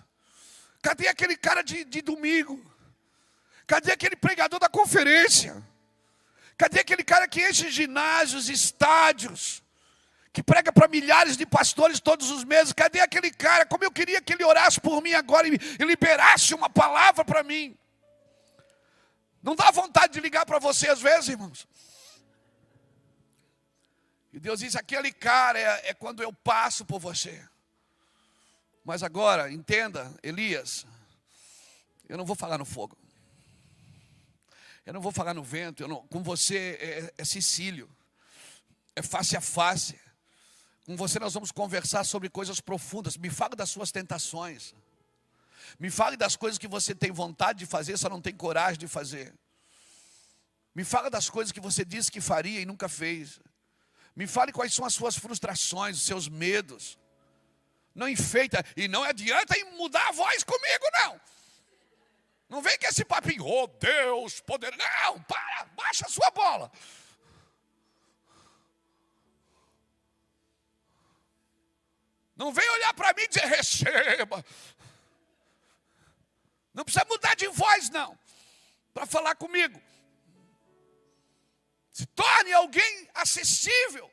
Cadê aquele cara de domingo? Cadê aquele pregador da conferência? Cadê aquele cara que enche ginásios, estádios, que prega para milhares de pastores todos os meses? Cadê aquele cara? Como eu queria que ele orasse por mim agora e liberasse uma palavra para mim. Não dá vontade de ligar para você às vezes, irmãos? E Deus diz, aquele cara é quando eu passo por você. Mas agora, entenda, Elias, eu não vou falar no fogo. Eu não vou falar no vento. Com você é Sicílio. É face a face. Com você nós vamos conversar sobre coisas profundas. Me fale das suas tentações. Me fale das coisas que você tem vontade de fazer, só não tem coragem de fazer. Me fale das coisas que você disse que faria e nunca fez. Me fale quais são as suas frustrações, os seus medos. Não enfeita, e não adianta em mudar a voz comigo, não. Não vem com esse papinho, oh Deus, poder. Não, para, baixa a sua bola. Não vem olhar para mim e dizer, receba. Não precisa mudar de voz, não, para falar comigo. Se torne alguém acessível.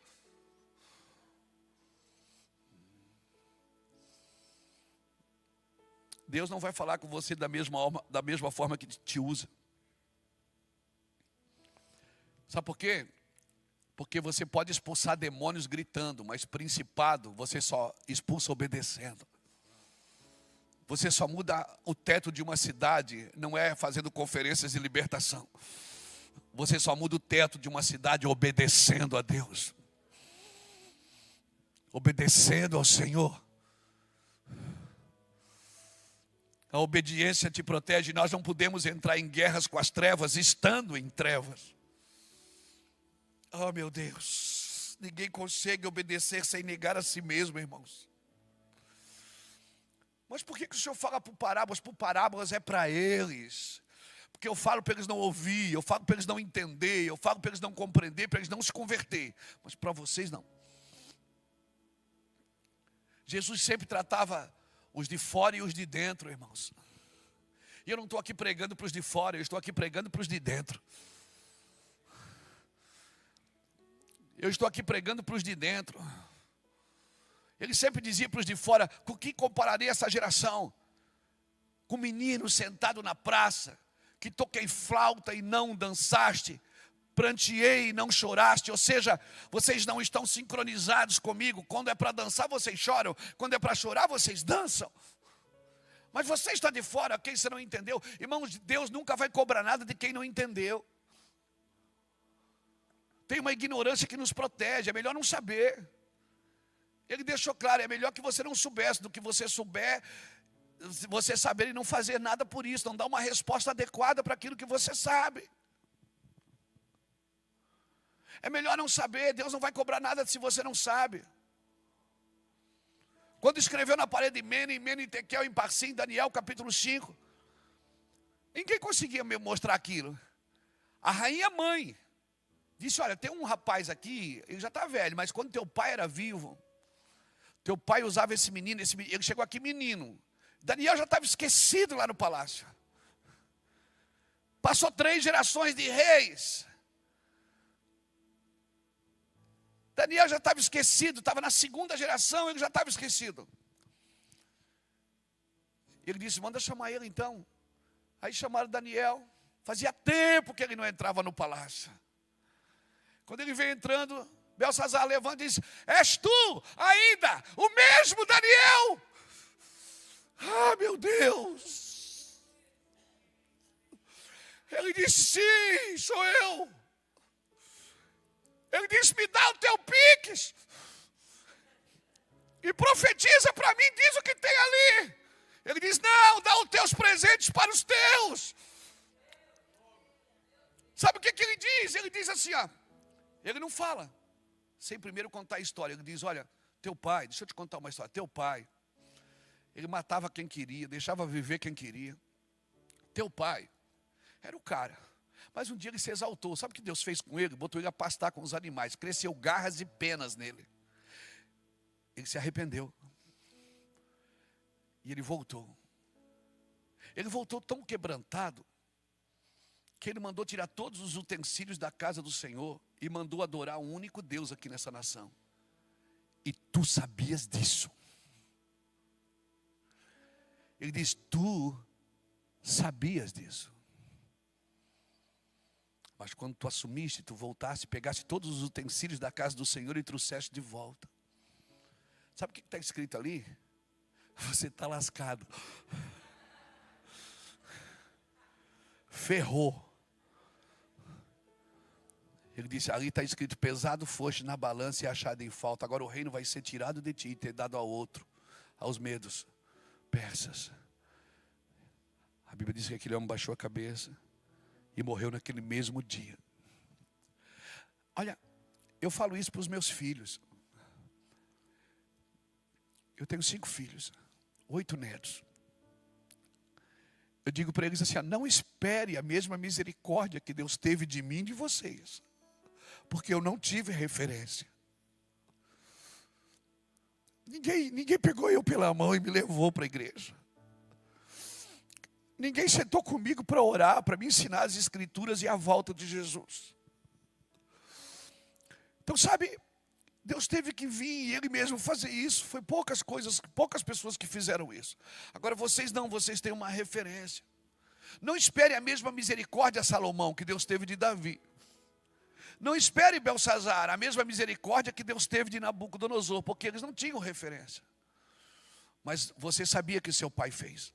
Deus não vai falar com você da mesma forma que te usa. Sabe por quê? Porque você pode expulsar demônios gritando, mas principado você só expulsa obedecendo. Você só muda o teto de uma cidade, não é fazendo conferências de libertação. Você só muda o teto de uma cidade obedecendo a Deus. Obedecendo ao Senhor. A obediência te protege. Nós não podemos entrar em guerras com as trevas estando em trevas. Oh, meu Deus. Ninguém consegue obedecer sem negar a si mesmo, irmãos. Mas por que o Senhor fala por parábolas? Por parábolas é para eles. Porque eu falo para eles não ouvir, eu falo para eles não entender, eu falo para eles não compreender, para eles não se converter. Mas para vocês não. Jesus sempre tratava os de fora e os de dentro, irmãos. E eu não estou aqui pregando para os de fora, eu estou aqui pregando para os de dentro. Eu estou aqui pregando para os de dentro. Ele sempre dizia para os de fora, com que compararei essa geração? Com menino sentado na praça, que toquei flauta e não dançaste, pranteei e não choraste. Ou seja, vocês não estão sincronizados comigo. Quando é para dançar, vocês choram. Quando é para chorar, vocês dançam. Mas você está de fora, quem você não entendeu? Irmãos, Deus nunca vai cobrar nada de quem não entendeu. Tem uma ignorância que nos protege, é melhor não saber. Ele deixou claro, é melhor que você não soubesse do que você souber, você saber e não fazer nada por isso, não dar uma resposta adequada para aquilo que você sabe. É melhor não saber, Deus não vai cobrar nada se você não sabe. Quando escreveu na parede de Mene, Tekel, em Parsim, Daniel, capítulo 5, ninguém conseguia me mostrar aquilo. A rainha mãe disse, olha, tem um rapaz aqui, ele já está velho, mas quando teu pai era vivo, teu pai usava esse menino, ele chegou aqui menino. Daniel já estava esquecido lá no palácio. Passou 3 gerações de reis. Daniel já estava esquecido, estava na 2ª geração, ele já estava esquecido. Ele disse, manda chamar ele então. Aí chamaram Daniel. Fazia tempo que ele não entrava no palácio. Quando ele veio entrando, Belsazar levanta e diz, és tu ainda o mesmo Daniel? Ah, meu Deus. Ele disse, sim, sou eu. Ele disse, me dá o teu pix. E profetiza para mim, diz o que tem ali. Ele diz, não, dá os teus presentes para os teus. Sabe o que ele diz? Ele diz assim, ó. Ele não fala, sem primeiro contar a história. Ele diz, olha, teu pai, deixa eu te contar uma história. Teu pai, ele matava quem queria, deixava viver quem queria. Teu pai era o cara. Mas um dia ele se exaltou. Sabe o que Deus fez com ele? Botou ele a pastar com os animais. Cresceu garras e penas nele. Ele se arrependeu. E ele voltou. Ele voltou tão quebrantado que ele mandou tirar todos os utensílios da casa do Senhor e mandou adorar um único Deus aqui nessa nação. E tu sabias disso. Ele diz, tu sabias disso. Mas quando tu assumiste, tu voltaste, pegaste todos os utensílios da casa do Senhor e trouxeste de volta. Sabe o que está escrito ali? Você está lascado. Ferrou. Ele disse, ali está escrito, pesado foste na balança e achado em falta. Agora o reino vai ser tirado de ti e ter dado ao outro, aos medos persas. A Bíblia diz que aquele homem baixou a cabeça e morreu naquele mesmo dia. Olha, eu falo isso para os meus filhos. Eu tenho 5 filhos, 8 netos. Eu digo para eles assim, não espere a mesma misericórdia que Deus teve de mim e de vocês. Porque eu não tive referência. Ninguém pegou eu pela mão e me levou para a igreja. Ninguém sentou comigo para orar, para me ensinar as escrituras e a volta de Jesus. Então sabe, Deus teve que vir e Ele mesmo fazer isso. Foi poucas pessoas que fizeram isso. Agora vocês não, vocês têm uma referência. Não espere a mesma misericórdia, Salomão, que Deus teve de Davi. Não espere, Belsazar, a mesma misericórdia que Deus teve de Nabucodonosor, porque eles não tinham referência. Mas você sabia que seu pai fez.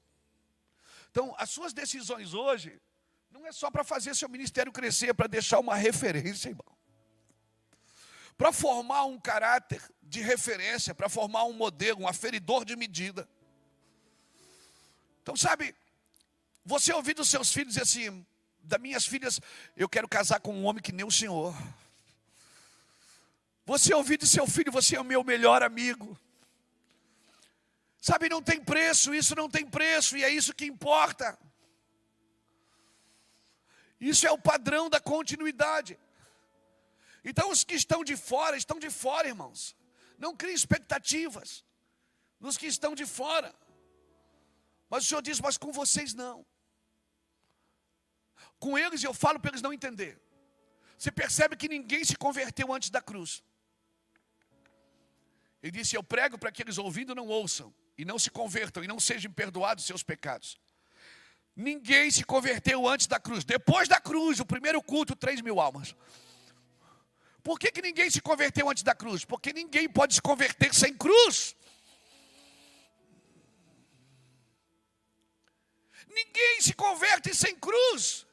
Então, as suas decisões hoje, não é só para fazer seu ministério crescer, é para deixar uma referência, irmão. Para formar um caráter de referência, para formar um modelo, um aferidor de medida. Então, sabe, você ouvir dos seus filhos dizer assim, das minhas filhas, eu quero casar com um homem que nem o senhor. Você ouvir de seu filho, você é o meu melhor amigo. Sabe, não tem preço, isso não tem preço, e é isso que importa. Isso é o padrão da continuidade. Então os que estão de fora, irmãos. Não criem expectativas nos que estão de fora. Mas o Senhor diz, mas com vocês não. Com eles eu falo para eles não entender. Você percebe que ninguém se converteu antes da cruz. Ele disse, eu prego para que eles ouvindo não ouçam, e não se convertam, e não sejam perdoados seus pecados. Ninguém se converteu antes da cruz. Depois da cruz, o primeiro culto, 3.000 almas. Por que ninguém se converteu antes da cruz? Porque ninguém pode se converter sem cruz. Ninguém se converte sem cruz.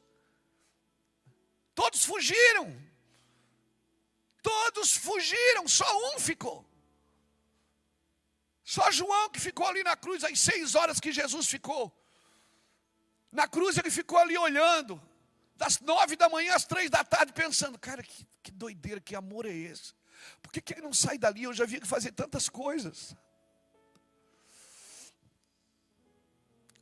Todos fugiram. Todos fugiram, só um ficou. Só João que ficou ali na cruz, às 6 horas que Jesus ficou. Na cruz ele ficou ali olhando, das 9 da manhã às 3 da tarde, pensando, cara, que doideira, que amor é esse? Por que ele não sai dali? Eu já vi ele fazer tantas coisas.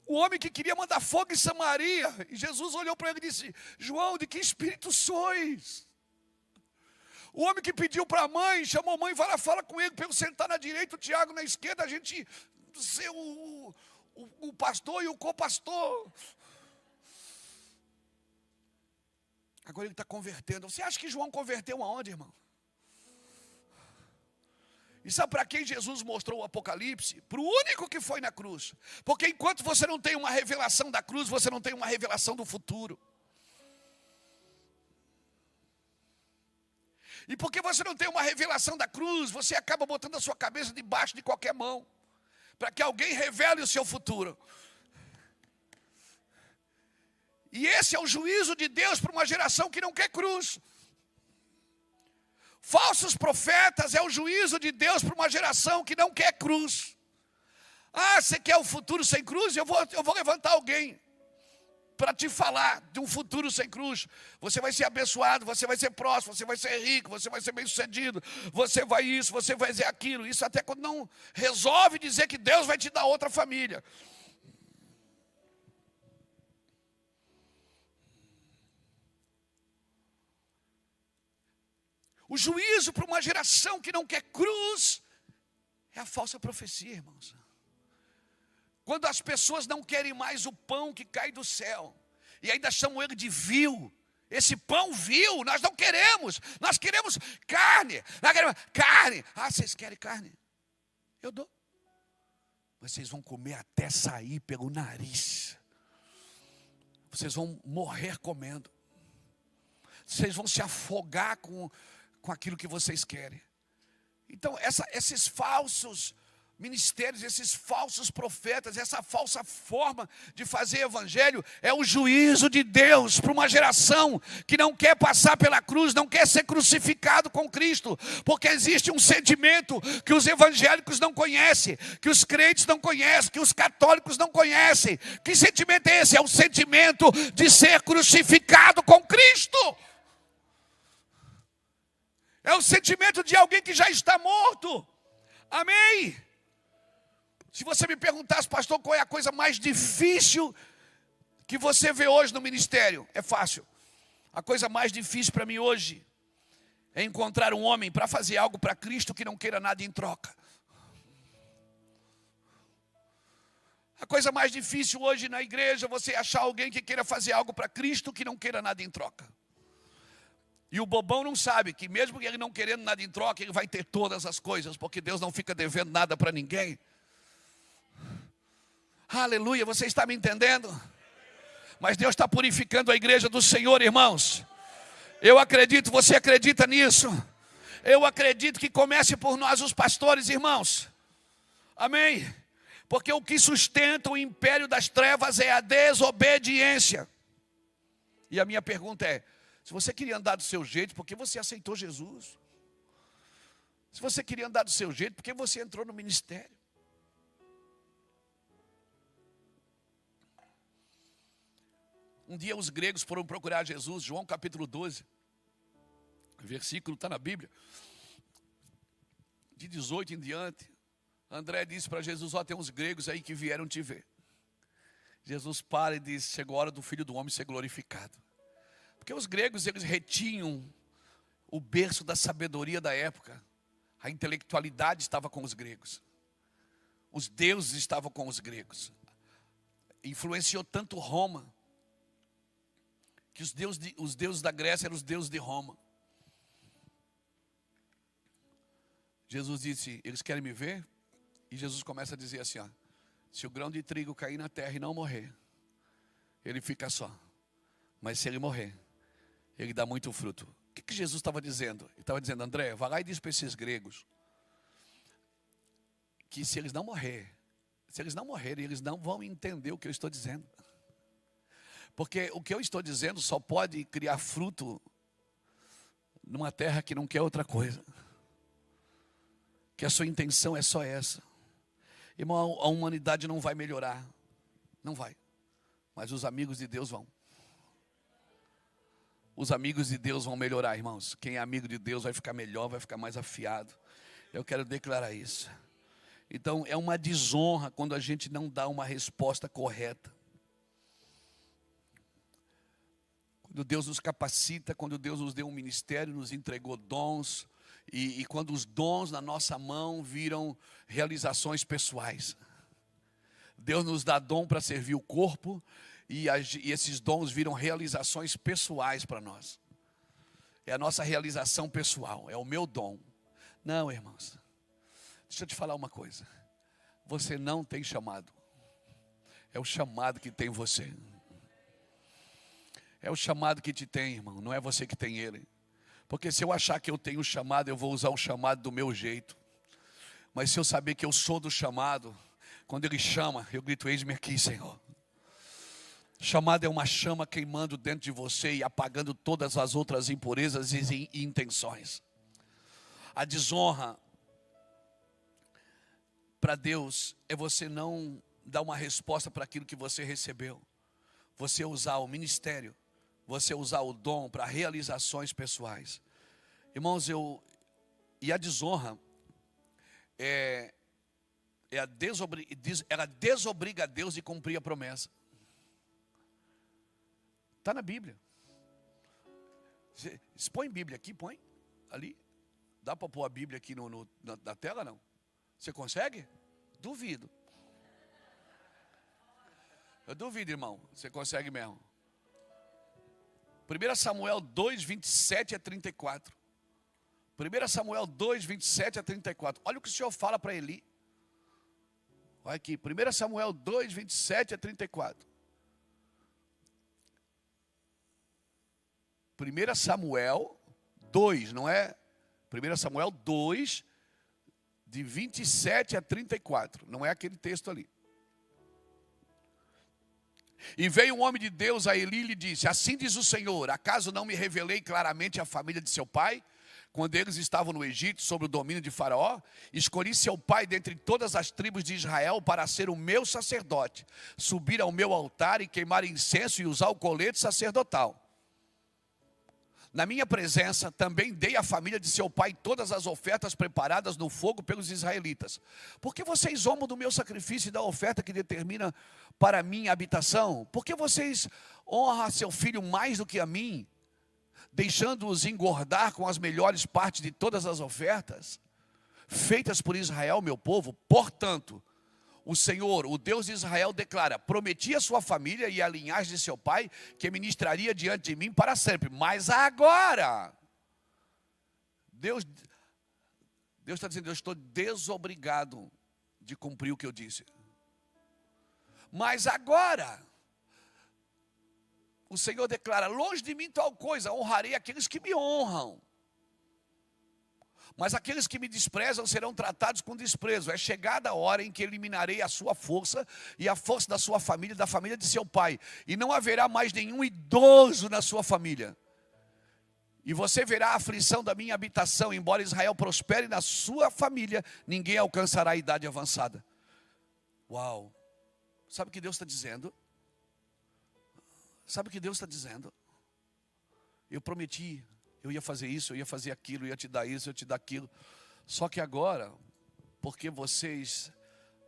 O homem que queria mandar fogo em Samaria, e Jesus olhou para ele e disse, João, de que espírito sois? O homem que pediu para a mãe, chamou a mãe, fala com ele, para eu sentar na direita, o Tiago na esquerda, a gente ser o pastor e o co-pastor. Agora ele está convertendo. Você acha que João converteu aonde, irmão? E sabe para quem Jesus mostrou o Apocalipse? Para o único que foi na cruz. Porque enquanto você não tem uma revelação da cruz, você não tem uma revelação do futuro. E porque você não tem uma revelação da cruz, você acaba botando a sua cabeça debaixo de qualquer mão, para que alguém revele o seu futuro. E esse é o juízo de Deus para uma geração que não quer cruz. Falsos profetas é o juízo de Deus para uma geração que não quer cruz. Ah, você quer um futuro sem cruz? Eu vou levantar alguém para te falar de um futuro sem cruz. Você vai ser abençoado, você vai ser próspero, você vai ser rico, você vai ser bem-sucedido, você vai isso, você vai fazer aquilo. Isso até quando não resolve dizer que Deus vai te dar outra família. O juízo para uma geração que não quer cruz é a falsa profecia, irmãos. Quando as pessoas não querem mais o pão que cai do céu, e ainda chamam ele de vil, esse pão vil, nós não queremos, nós queremos carne, nós queremos carne. Ah, vocês querem carne? Eu dou. Mas vocês vão comer até sair pelo nariz. Vocês vão morrer comendo. Vocês vão se afogar com aquilo que vocês querem. Então, esses falsos ministérios, esses falsos profetas, essa falsa forma de fazer evangelho é o juízo de Deus para uma geração que não quer passar pela cruz, não quer ser crucificado com Cristo, porque existe um sentimento que os evangélicos não conhecem, que os crentes não conhecem, que os católicos não conhecem. Que sentimento é esse? É o sentimento de ser crucificado com Cristo. É o sentimento de alguém que já está morto. Amém? Se você me perguntasse, pastor, qual é a coisa mais difícil que você vê hoje no ministério? É fácil. A coisa mais difícil para mim hoje é encontrar um homem para fazer algo para Cristo que não queira nada em troca. A coisa mais difícil hoje na igreja é você achar alguém que queira fazer algo para Cristo que não queira nada em troca. E o bobão não sabe que mesmo ele não querendo nada em troca, ele vai ter todas as coisas, porque Deus não fica devendo nada para ninguém. Aleluia, você está me entendendo? Mas Deus está purificando a igreja do Senhor, irmãos. Eu acredito, você acredita nisso? Eu acredito que comece por nós os pastores, irmãos. Amém? Porque o que sustenta o império das trevas é a desobediência. E a minha pergunta é, se você queria andar do seu jeito, por que você aceitou Jesus? Se você queria andar do seu jeito, por que você entrou no ministério? Um dia os gregos foram procurar Jesus, João capítulo 12, versículo está na Bíblia, de 18 em diante. André disse para Jesus, tem uns gregos aí que vieram te ver. Jesus para e diz, chegou a hora do Filho do Homem ser glorificado. Porque os gregos, eles retinham o berço da sabedoria da época. A intelectualidade estava com os gregos. Os deuses estavam com os gregos. Influenciou tanto Roma, que os deuses da Grécia eram os deuses de Roma. Jesus disse, eles querem me ver? E Jesus começa a dizer assim, se o grão de trigo cair na terra e não morrer, ele fica só. Mas se ele morrer, ele dá muito fruto. O que Jesus estava dizendo? Ele estava dizendo, André, vai lá e diz para esses gregos, que se eles não morrerem, eles não vão entender o que eu estou dizendo. Porque o que eu estou dizendo só pode criar fruto numa terra que não quer outra coisa. Que a sua intenção é só essa. Irmão, a humanidade não vai melhorar. Não vai. Mas os amigos de Deus vão. Os amigos de Deus vão melhorar, irmãos. Quem é amigo de Deus vai ficar melhor, vai ficar mais afiado. Eu quero declarar isso. Então, é uma desonra quando a gente não dá uma resposta correta. Quando Deus nos capacita, quando Deus nos deu um ministério, nos entregou dons, e quando os dons na nossa mão viram realizações pessoais. Deus nos dá dom para servir o corpo, e esses dons viram realizações pessoais para nós. É a nossa realização pessoal, é o meu dom. Não, irmãos, deixa eu te falar uma coisa. Você não tem chamado. É o chamado que tem você. É o chamado que te tem, irmão, não é você que tem ele. Porque se eu achar que eu tenho o chamado, eu vou usar o chamado do meu jeito. Mas se eu saber que eu sou do chamado, quando ele chama, eu grito, eis-me aqui, Senhor. Chamado é uma chama queimando dentro de você e apagando todas as outras impurezas e intenções. A desonra para Deus é você não dar uma resposta para aquilo que você recebeu. Você usar o ministério, você usar o dom para realizações pessoais. Irmãos, e a desonra ela desobriga a Deus de cumprir a promessa. Está na Bíblia. Põe Bíblia aqui, põe ali. Dá para pôr a Bíblia aqui na tela, não? Você consegue? Duvido. Eu duvido, irmão. Você consegue mesmo. 1 Samuel 2, 27 a 34. 1 Samuel 2, 27 a 34. Olha o que o Senhor fala para Eli. Olha aqui, 1 Samuel 2, 27 a 34. 1 Samuel 2, não é? 1 Samuel 2, de 27 a 34. Não é aquele texto ali. E veio um homem de Deus a Eli e lhe disse: assim diz o Senhor, acaso não me revelei claramente à família de seu pai, quando eles estavam no Egito, sob o domínio de Faraó? Escolhi seu pai dentre todas as tribos de Israel para ser o meu sacerdote, subir ao meu altar e queimar incenso e usar o colete sacerdotal. Na minha presença também dei à família de seu pai todas as ofertas preparadas no fogo pelos israelitas. Por que vocês zombam do meu sacrifício e da oferta que determina para mim a habitação? Por que vocês honram a seu filho mais do que a mim, deixando-os engordar com as melhores partes de todas as ofertas feitas por Israel, meu povo? Portanto, o Senhor, o Deus de Israel, declara: prometi a sua família e a linhagem de seu pai que ministraria diante de mim para sempre. Mas agora, Deus está dizendo: eu estou desobrigado de cumprir o que eu disse. Mas agora, o Senhor declara: longe de mim tal coisa, honrarei aqueles que me honram. Mas aqueles que me desprezam serão tratados com desprezo. É chegada a hora em que eliminarei a sua força e a força da sua família, da família de seu pai. E não haverá mais nenhum idoso na sua família. E você verá a aflição da minha habitação. Embora Israel prospere na sua família, ninguém alcançará a idade avançada. Uau! Sabe o que Deus está dizendo? Sabe o que Deus está dizendo? Eu prometi, eu ia fazer isso, eu ia fazer aquilo, eu ia te dar isso, eu ia te dar aquilo. Só que agora, porque vocês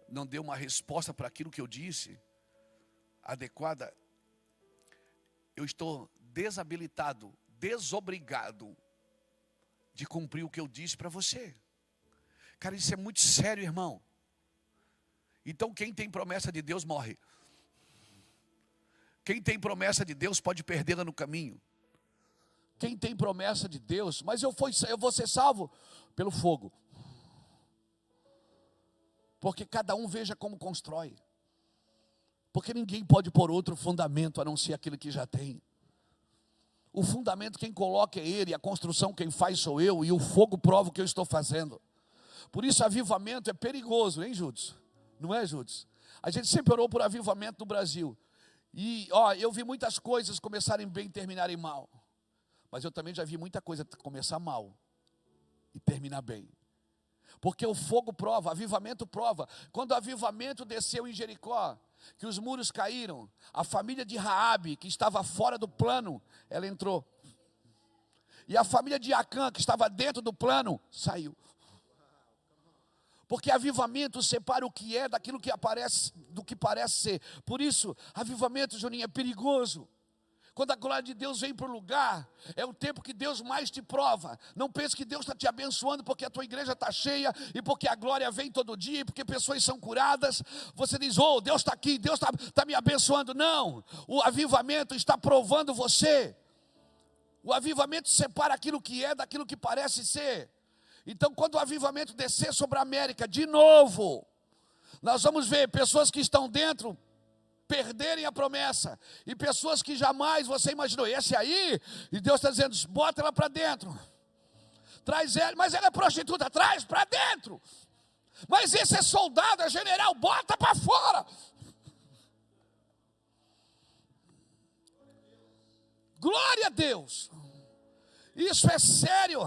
não deu uma resposta para aquilo que eu disse, adequada, eu estou desabilitado, desobrigado de cumprir o que eu disse para você. Cara, isso é muito sério, irmão. Então quem tem promessa de Deus morre. Quem tem promessa de Deus pode perdê-la no caminho. Quem tem promessa de Deus, mas eu vou ser salvo pelo fogo. Porque cada um veja como constrói. Porque ninguém pode pôr outro fundamento a não ser aquele que já tem. O fundamento quem coloca é Ele, a construção quem faz sou eu, e o fogo prova o que eu estou fazendo. Por isso avivamento é perigoso, hein, Judas? Não é, Judas? A gente sempre orou por avivamento no Brasil. E eu vi muitas coisas começarem bem e terminarem mal. Mas eu também já vi muita coisa começar mal e terminar bem. Porque o fogo prova, avivamento prova. Quando o avivamento desceu em Jericó, que os muros caíram, a família de Raabe, que estava fora do plano, ela entrou. E a família de Acã, que estava dentro do plano, saiu. Porque avivamento separa o que é daquilo que aparece, do que parece ser. Por isso, avivamento, Juninho, é perigoso. Quando a glória de Deus vem para o lugar, é o tempo que Deus mais te prova. Não pense que Deus está te abençoando porque a tua igreja está cheia e porque a glória vem todo dia e porque pessoas são curadas. Você diz: oh, Deus está aqui, Deus está me abençoando. Não, o avivamento está provando você. O avivamento separa aquilo que é daquilo que parece ser. Então, quando o avivamento descer sobre a América, de novo, nós vamos ver pessoas que estão dentro perderem a promessa, e pessoas que jamais você imaginou. Esse aí, e Deus está dizendo: bota ela para dentro, traz ela, mas ela é prostituta, traz para dentro, mas esse é soldado, é general, bota para fora. Glória a Deus, isso é sério.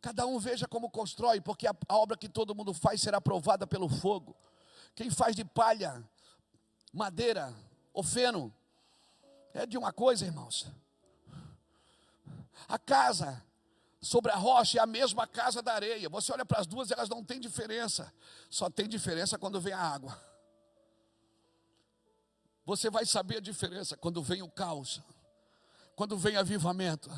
Cada um veja como constrói, porque a obra que todo mundo faz será provada pelo fogo. Quem faz de palha, madeira ou feno, é de uma coisa, irmãos. A casa sobre a rocha é a mesma casa da areia. Você olha para as duas, elas não têm diferença. Só tem diferença quando vem a água. Você vai saber a diferença quando vem o caos, quando vem avivamento.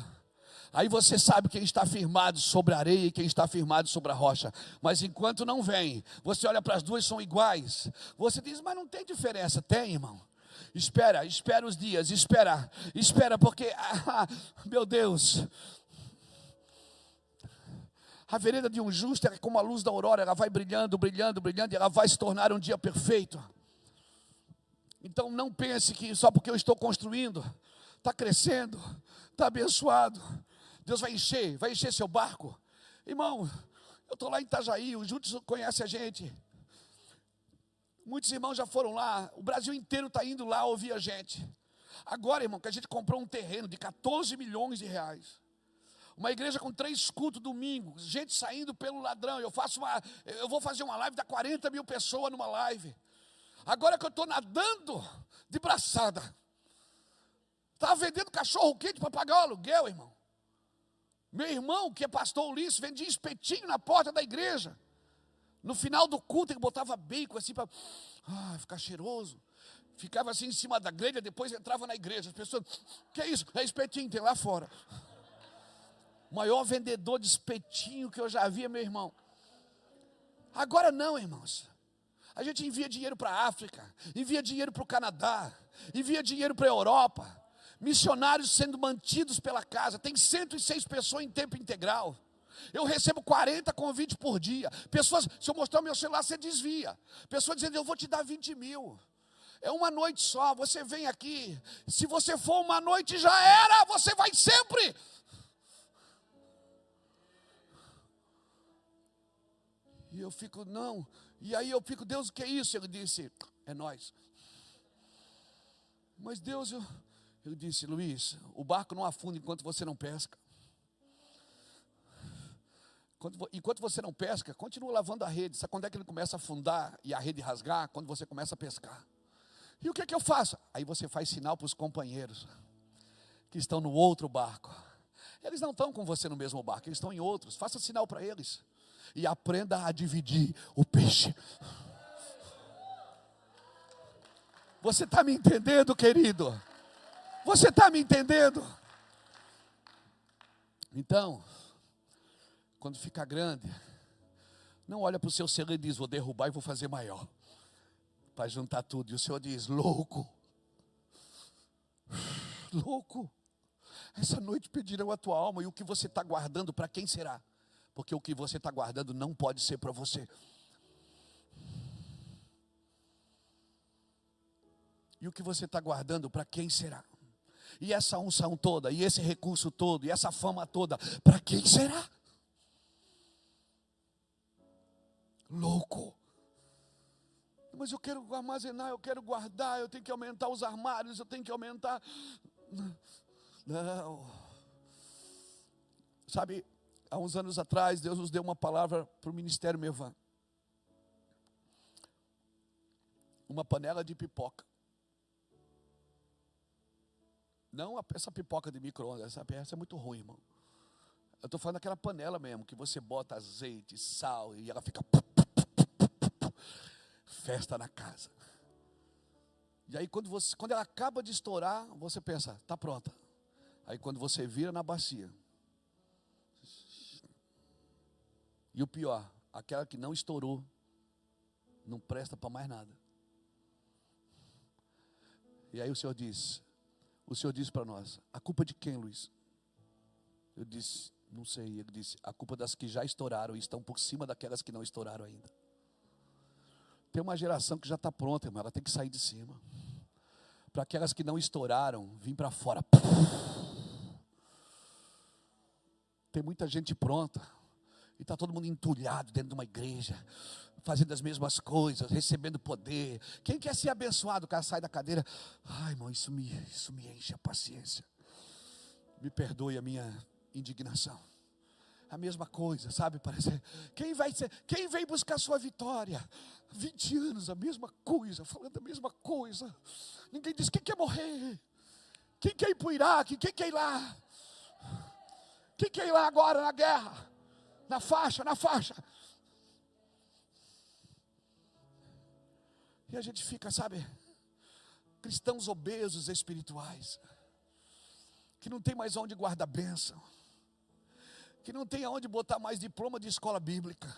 Aí você sabe quem está firmado sobre a areia e quem está firmado sobre a rocha. Mas enquanto não vem, você olha para as duas, são iguais. Você diz, mas não tem diferença. Tem, irmão. Espera os dias, espera, porque, meu Deus, a vereda de um justo é como a luz da aurora, ela vai brilhando, brilhando, brilhando, e ela vai se tornar um dia perfeito. Então não pense que só porque eu estou construindo, está crescendo, está abençoado, Deus vai encher seu barco. Irmão, eu estou lá em Itajaí, os juntos conhecem a gente. Muitos irmãos já foram lá, o Brasil inteiro está indo lá ouvir a gente. Agora, irmão, que a gente comprou um terreno de 14 milhões de reais. Uma igreja com 3 cultos domingo, gente saindo pelo ladrão. Eu vou fazer uma live, dá 40 mil pessoas numa live. Agora que eu estou nadando de braçada. Estava vendendo cachorro quente para pagar o aluguel, irmão. Meu irmão, que é pastor Ulisses, vendia espetinho na porta da igreja. No final do culto, ele botava bacon assim para ficar cheiroso. Ficava assim em cima da grelha, depois entrava na igreja. As pessoas, que é isso? É espetinho, tem lá fora. O maior vendedor de espetinho que eu já vi, meu irmão. Agora não, irmãos. A gente envia dinheiro para a África, envia dinheiro para o Canadá, envia dinheiro para a Europa. Missionários sendo mantidos pela casa. Tem 106 pessoas em tempo integral. Eu recebo 40 convites por dia. Pessoas, se eu mostrar o meu celular, você desvia. Pessoas dizendo, eu vou te dar 20 mil. É uma noite só, você vem aqui. Se você for uma noite, já era, você vai sempre. E eu fico, não. E aí eu fico, Deus, o que é isso? Ele disse, é nós. Mas Deus, eu disse, Luiz, o barco não afunda enquanto você não pesca. Enquanto você não pesca, continua lavando a rede. Sabe quando é que ele começa a afundar e a rede rasgar? Quando você começa a pescar. E o que é que eu faço? Aí você faz sinal para os companheiros que estão no outro barco. Eles não estão com você no mesmo barco, eles estão em outros. Faça sinal para eles. E aprenda a dividir o peixe. Você está me entendendo, querido? Você está me entendendo? Então, quando ficar grande, não olha para o seu celeiro e diz, vou derrubar e vou fazer maior. Para juntar tudo. E o Senhor diz, louco. Louco. Essa noite pedirão a tua alma. E o que você está guardando, para quem será? Porque o que você está guardando não pode ser para você. E o que você está guardando, para quem será? E essa unção toda, e esse recurso todo, e essa fama toda, para quem será? Louco. Mas eu quero armazenar, eu quero guardar, eu tenho que aumentar os armários, eu tenho que aumentar. Não. Sabe, há uns anos atrás, Deus nos deu uma palavra para o Ministério Mevan. Uma panela de pipoca. Não essa pipoca de micro-ondas, essa é muito ruim, irmão. Eu estou falando daquela panela mesmo, que você bota azeite, sal, e ela fica... Festa na casa. E aí quando ela acaba de estourar, você pensa, está pronta. Aí quando você vira na bacia. E o pior, aquela que não estourou, não presta para mais nada. E aí o Senhor diz para nós, a culpa de quem, Luiz? Eu disse, não sei. Ele disse, a culpa das que já estouraram e estão por cima daquelas que não estouraram ainda. Tem uma geração que já está pronta, irmão, ela tem que sair de cima. Para aquelas que não estouraram, vim para fora. Tem muita gente pronta. E está todo mundo entulhado dentro de uma igreja, fazendo as mesmas coisas, recebendo poder. Quem quer ser abençoado, o cara sai da cadeira. Ai, irmão, isso me enche a paciência. Me perdoe a minha indignação. A mesma coisa, sabe? Parece. Quem vem buscar sua vitória? 20 anos, a mesma coisa, falando a mesma coisa. Ninguém diz quem quer morrer. Quem quer ir para o Iraque? Quem quer ir lá? Quem quer ir lá agora na guerra? Na faixa. E a gente fica, sabe? Cristãos obesos espirituais. Que não tem mais onde guardar bênção. Que não tem aonde botar mais diploma de escola bíblica.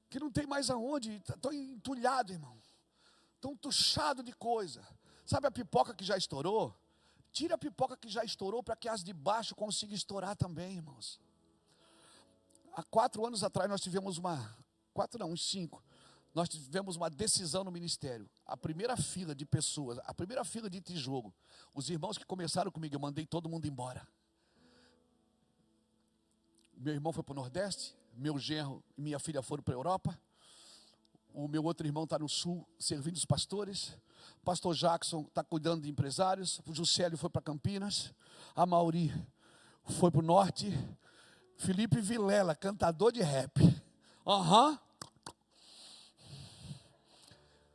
Que não tem mais aonde. Estão entulhados, irmão. Estão tuchados de coisa. Sabe a pipoca que já estourou? Tira a pipoca que já estourou para que as de baixo consigam estourar também, irmãos. Há 4 anos atrás nós tivemos uns 5. Nós tivemos uma decisão no ministério. A primeira fila de pessoas, a primeira fila de tijolo. Os irmãos que começaram comigo, eu mandei todo mundo embora. Meu irmão foi para o Nordeste, meu genro e minha filha foram para a Europa. O meu outro irmão está no Sul, servindo os pastores. Pastor Jackson está cuidando de empresários. O Juscelio foi para Campinas. A Mauri foi para o Norte. Felipe Vilela, cantador de rap.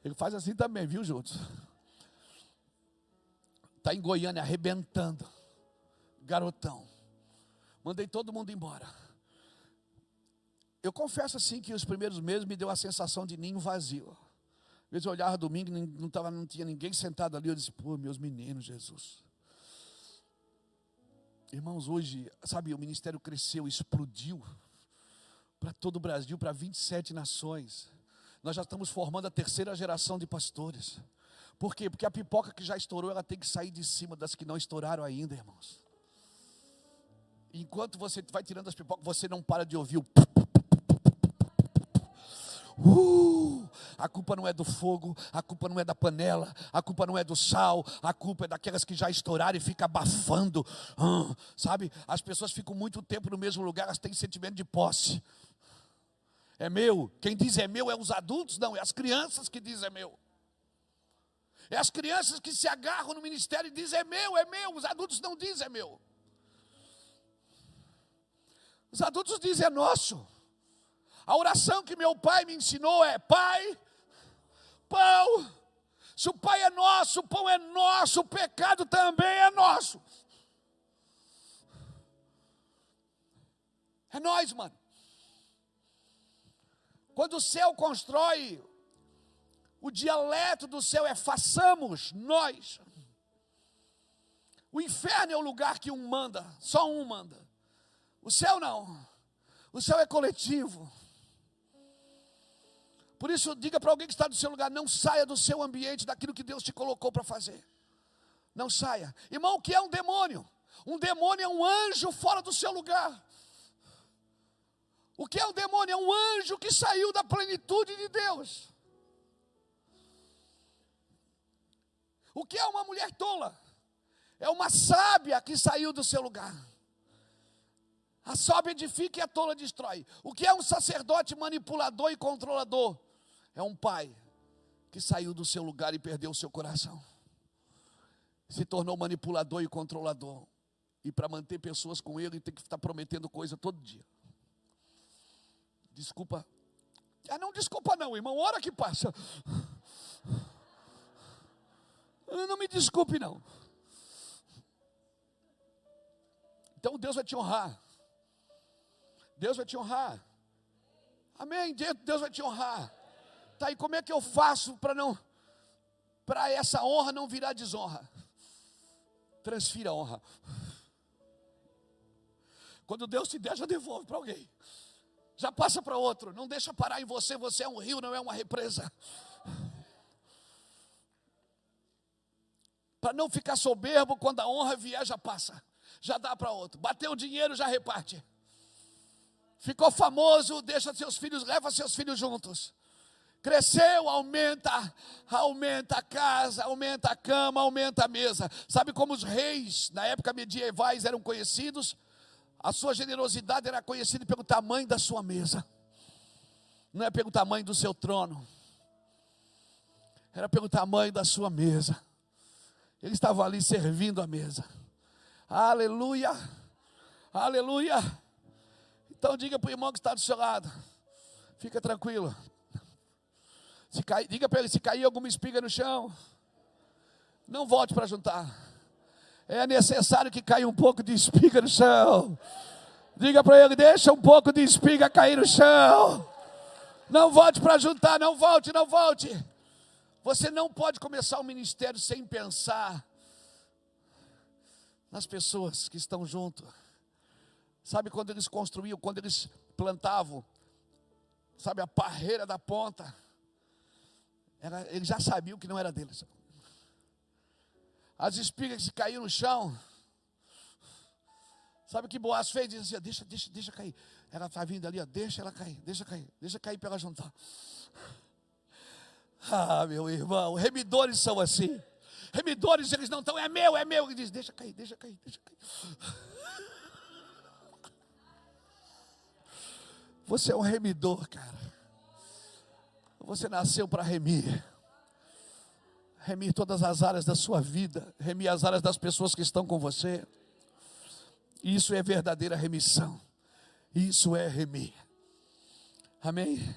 Ele faz assim também, viu, juntos? Está em Goiânia, arrebentando. Garotão. Mandei todo mundo embora. Eu confesso assim que os primeiros meses me deu a sensação de ninho vazio. Às vezes eu olhava domingo e não tinha ninguém sentado ali. Eu disse, pô, meus meninos, Jesus. Irmãos, hoje, sabe, o ministério cresceu, explodiu. Para todo o Brasil, para 27 nações. Nós já estamos formando a 3ª geração de pastores. Por quê? Porque a pipoca que já estourou, ela tem que sair de cima das que não estouraram ainda, irmãos. Enquanto você vai tirando as pipocas, você não para de ouvir o... A culpa não é do fogo, a culpa não é da panela, a culpa não é do sal, a culpa é daquelas que já estouraram e fica abafando. Sabe, as pessoas ficam muito tempo no mesmo lugar, elas têm sentimento de posse. É meu, quem diz é meu é os adultos, não, é as crianças que dizem é meu. É as crianças que se agarram no ministério e dizem é meu, os adultos não dizem é meu. Os adultos dizem é nosso. A oração que meu pai me ensinou é: Pai, pão. Se o Pai é nosso, o pão é nosso, o pecado também é nosso. É nós, mano. Quando o céu constrói, o dialeto do céu é façamos nós. O inferno é o lugar que um manda, só um manda. O céu não. O céu é coletivo. Por isso, diga para alguém que está do seu lugar: não saia do seu ambiente, daquilo que Deus te colocou para fazer. Não saia. Irmão, o que é um demônio? Um demônio é um anjo fora do seu lugar. O que é um demônio? É um anjo que saiu da plenitude de Deus. O que é uma mulher tola? É uma sábia que saiu do seu lugar. A sábia edifica e a tola destrói. O que é um sacerdote manipulador e controlador? É um pai que saiu do seu lugar e perdeu o seu coração. Se tornou manipulador e controlador. E para manter pessoas com ele, tem que estar prometendo coisa todo dia. Desculpa. Não desculpa não, irmão. Hora que passa. Não me desculpe não. Então Deus vai te honrar. Deus vai te honrar. Amém? Deus vai te honrar. Tá, e como é que eu faço para essa honra não virar desonra? Transfira a honra. Quando Deus te der, já devolve para alguém. Já passa para outro. Não deixa parar em você. Você é um rio, não é uma represa. Para não ficar soberbo, quando a honra vier, já passa. Já dá para outro. Bateu o dinheiro, já reparte. Ficou famoso, deixa seus filhos, leva seus filhos juntos. Cresceu, aumenta a casa, aumenta a cama, aumenta a mesa. Sabe como os reis, na época medievais, eram conhecidos? A sua generosidade era conhecida pelo tamanho da sua mesa. Não é pelo tamanho do seu trono. Era pelo tamanho da sua mesa. Eles estavam ali servindo a mesa. Aleluia, aleluia. Então diga para o irmão que está do seu lado, fica tranquilo. Diga para ele, se cair alguma espiga no chão, não volte para juntar. É necessário que caia um pouco de espiga no chão. Diga para ele, deixa um pouco de espiga cair no chão. Não volte para juntar, não volte, não volte. Você não pode começar um ministério sem pensar nas pessoas que estão junto. Sabe quando eles construíam, quando eles plantavam, sabe a parreira da ponta? Eles já sabiam que não era deles. As espigas que caíram no chão, sabe o que Boaz fez? Dizia assim, deixa cair. Ela está vindo ali, ó, deixa cair para ela juntar. Ah, meu irmão, remidores são assim. Remidores, eles não estão, é meu. Ele diz, deixa cair. Você é um remidor, cara. Você nasceu para remir. Remir todas as áreas da sua vida. Remir as áreas das pessoas que estão com você. Isso é verdadeira remissão. Isso é remir. Amém?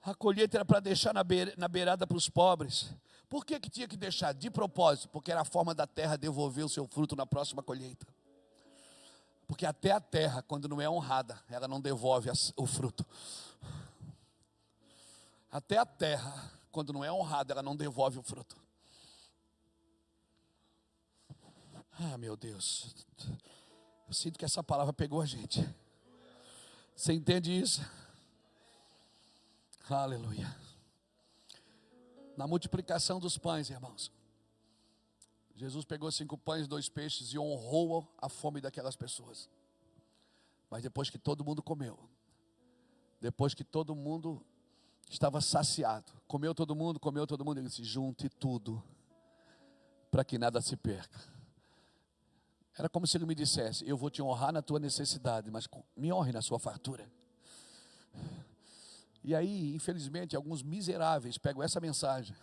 A colheita era para deixar na beirada para os pobres. Por que tinha que deixar? De propósito. Porque era a forma da terra devolver o seu fruto na próxima colheita. Porque até a terra, quando não é honrada, ela não devolve o fruto. Até a terra, quando não é honrada, ela não devolve o fruto. Ah, meu Deus. Eu sinto que essa palavra pegou a gente. Você entende isso? Aleluia. Na multiplicação dos pães, irmãos, Jesus pegou 5 pães, 2 peixes e honrou a fome daquelas pessoas. Mas depois que todo mundo comeu, depois que todo mundo estava saciado, comeu todo mundo, ele disse, junte tudo, para que nada se perca. Era como se ele me dissesse, eu vou te honrar na tua necessidade, mas me honre na sua fartura. E aí, infelizmente, alguns miseráveis pegam essa mensagem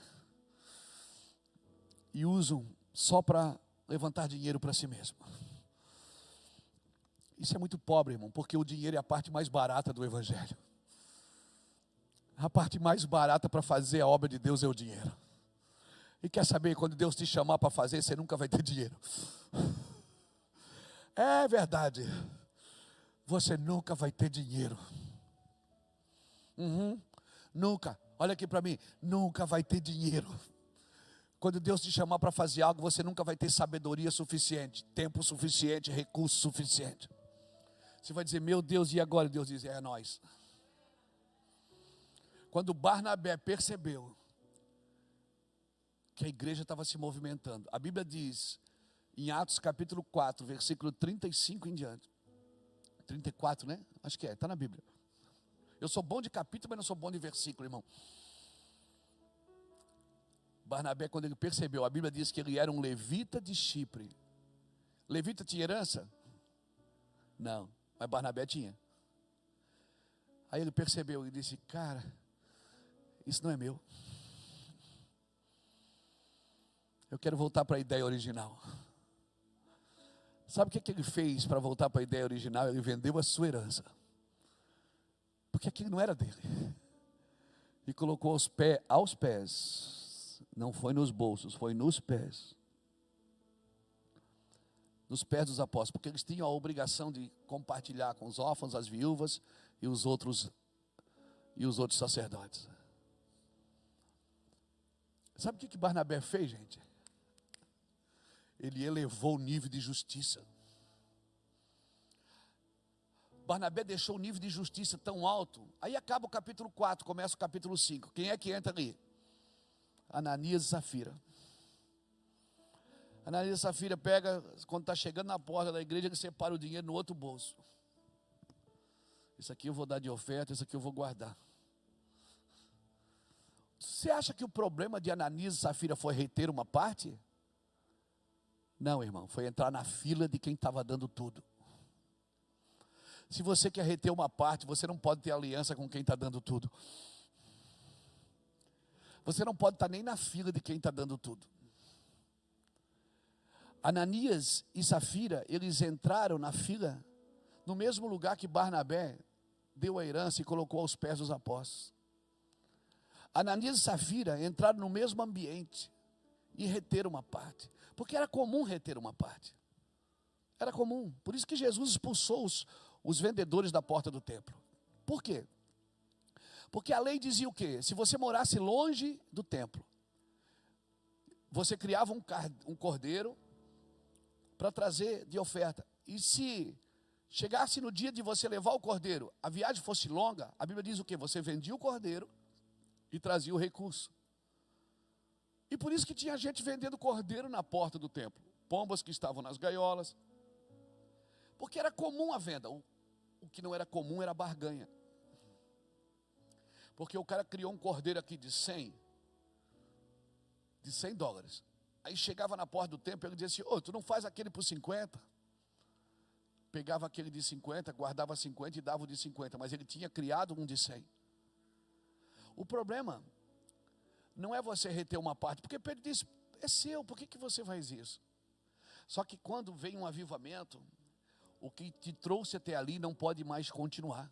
e usam só para levantar dinheiro para si mesmo. Isso é muito pobre, irmão, porque o dinheiro é a parte mais barata do evangelho. A parte mais barata para fazer a obra de Deus é o dinheiro. E quer saber, quando Deus te chamar para fazer, você nunca vai ter dinheiro. É verdade. Você nunca vai ter dinheiro. Nunca. Olha aqui para mim. Nunca vai ter dinheiro. Quando Deus te chamar para fazer algo, você nunca vai ter sabedoria suficiente, tempo suficiente, recurso suficiente. Você vai dizer, meu Deus, e agora? Deus diz, é nós. Quando Barnabé percebeu que a igreja estava se movimentando, a Bíblia diz, em Atos capítulo 4, versículo 35 em diante. 34, né? Acho que está na Bíblia. Eu sou bom de capítulo, mas não sou bom de versículo, irmão. Barnabé, quando ele percebeu, a Bíblia diz que ele era um levita de Chipre. Levita tinha herança? Não, mas Barnabé tinha. Aí ele percebeu e disse, cara, isso não é meu. Eu quero voltar para a ideia original. Sabe o que ele fez para voltar para a ideia original? Ele vendeu a sua herança. Porque aquilo não era dele. E colocou aos pés. Não foi nos bolsos, foi nos pés. Nos pés dos apóstolos. Porque eles tinham a obrigação de compartilhar com os órfãos, as viúvas e os outros sacerdotes. Sabe o que Barnabé fez, gente? Ele elevou o nível de justiça. Barnabé deixou o nível de justiça tão alto. Aí acaba o capítulo 4, começa o capítulo 5. Quem é que entra ali? Ananias e Safira. Ananias e Safira pega, quando está chegando na porta da igreja, ele separa o dinheiro no outro bolso. Isso aqui eu vou dar de oferta, isso aqui eu vou guardar. Você acha que o problema de Ananias e Safira foi reter uma parte? Não, irmão, foi entrar na fila de quem estava dando tudo. Se você quer reter uma parte, você não pode ter aliança com quem está dando tudo. Você não pode estar nem na fila de quem está dando tudo. Ananias e Safira, eles entraram na fila no mesmo lugar que Barnabé deu a herança e colocou aos pés dos apóstolos. Ananias e Safira entraram no mesmo ambiente e reteram uma parte, porque era comum reter uma parte. Era comum. Por isso que Jesus expulsou os vendedores da porta do templo. Por quê? Porque a lei dizia o quê? Se você morasse longe do templo, você criava um cordeiro para trazer de oferta. E se chegasse no dia de você levar o cordeiro, a viagem fosse longa, a Bíblia diz o quê? Você vendia o cordeiro e trazia o recurso. E por isso que tinha gente vendendo cordeiro na porta do templo. Pombas que estavam nas gaiolas. Porque era comum a venda. O que não era comum era a barganha. Porque o cara criou um cordeiro aqui de 100 dólares. Aí chegava na porta do templo e ele dizia assim: tu não faz aquele por 50? Pegava aquele de 50, guardava 50 e dava o de 50. Mas ele tinha criado um de 100. O problema não é você reter uma parte. Porque Pedro disse: é seu, por que você faz isso? Só que quando vem um avivamento, o que te trouxe até ali não pode mais continuar.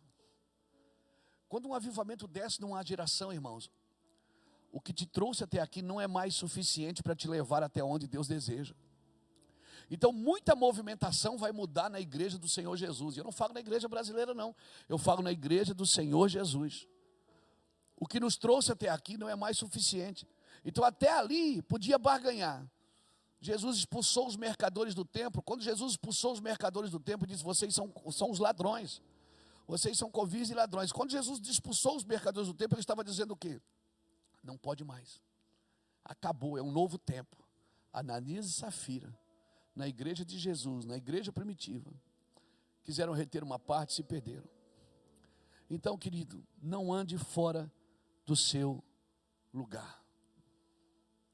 Quando um avivamento desce numa geração, irmãos, o que te trouxe até aqui não é mais suficiente para te levar até onde Deus deseja. Então muita movimentação vai mudar na igreja do Senhor Jesus. E eu não falo na igreja brasileira não, eu falo na igreja do Senhor Jesus. O que nos trouxe até aqui não é mais suficiente. Então até ali podia barganhar. Jesus expulsou os mercadores do templo. Quando Jesus expulsou os mercadores do templo, ele disse: vocês são os ladrões. Vocês são covis e ladrões. Quando Jesus expulsou os mercadores do templo, ele estava dizendo o quê? Não pode mais. Acabou, é um novo tempo. Ananias e Safira, na igreja de Jesus, na igreja primitiva, quiseram reter uma parte e se perderam. Então, querido, não ande fora do seu lugar.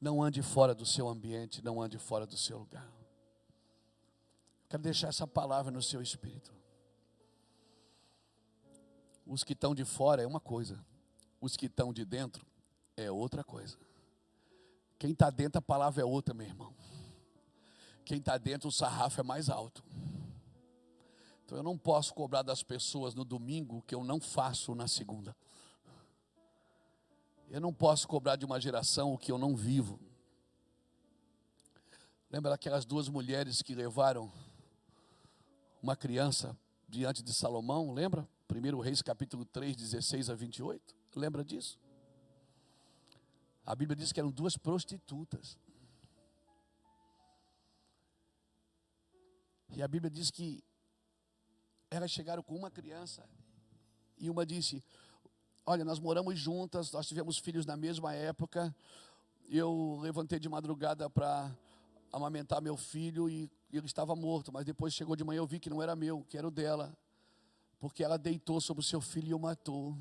Não ande fora do seu ambiente, não ande fora do seu lugar. Quero deixar essa palavra no seu espírito. Os que estão de fora é uma coisa, os que estão de dentro é outra coisa. Quem está dentro, a palavra é outra, meu irmão. Quem está dentro, o sarrafo é mais alto. Então eu não posso cobrar das pessoas no domingo o que eu não faço na segunda. Eu não posso cobrar de uma geração o que eu não vivo. Lembra daquelas duas mulheres que levaram uma criança diante de Salomão? Lembra? 1 Reis capítulo 3, 16 a 28. Lembra disso? A Bíblia diz que eram duas prostitutas. E a Bíblia diz que elas chegaram com uma criança. E uma disse: olha, nós moramos juntas, nós tivemos filhos na mesma época. Eu levantei de madrugada para amamentar meu filho e ele estava morto. Mas depois chegou de manhã, eu vi que não era meu, que era o dela. Porque ela deitou sobre o seu filho e o matou.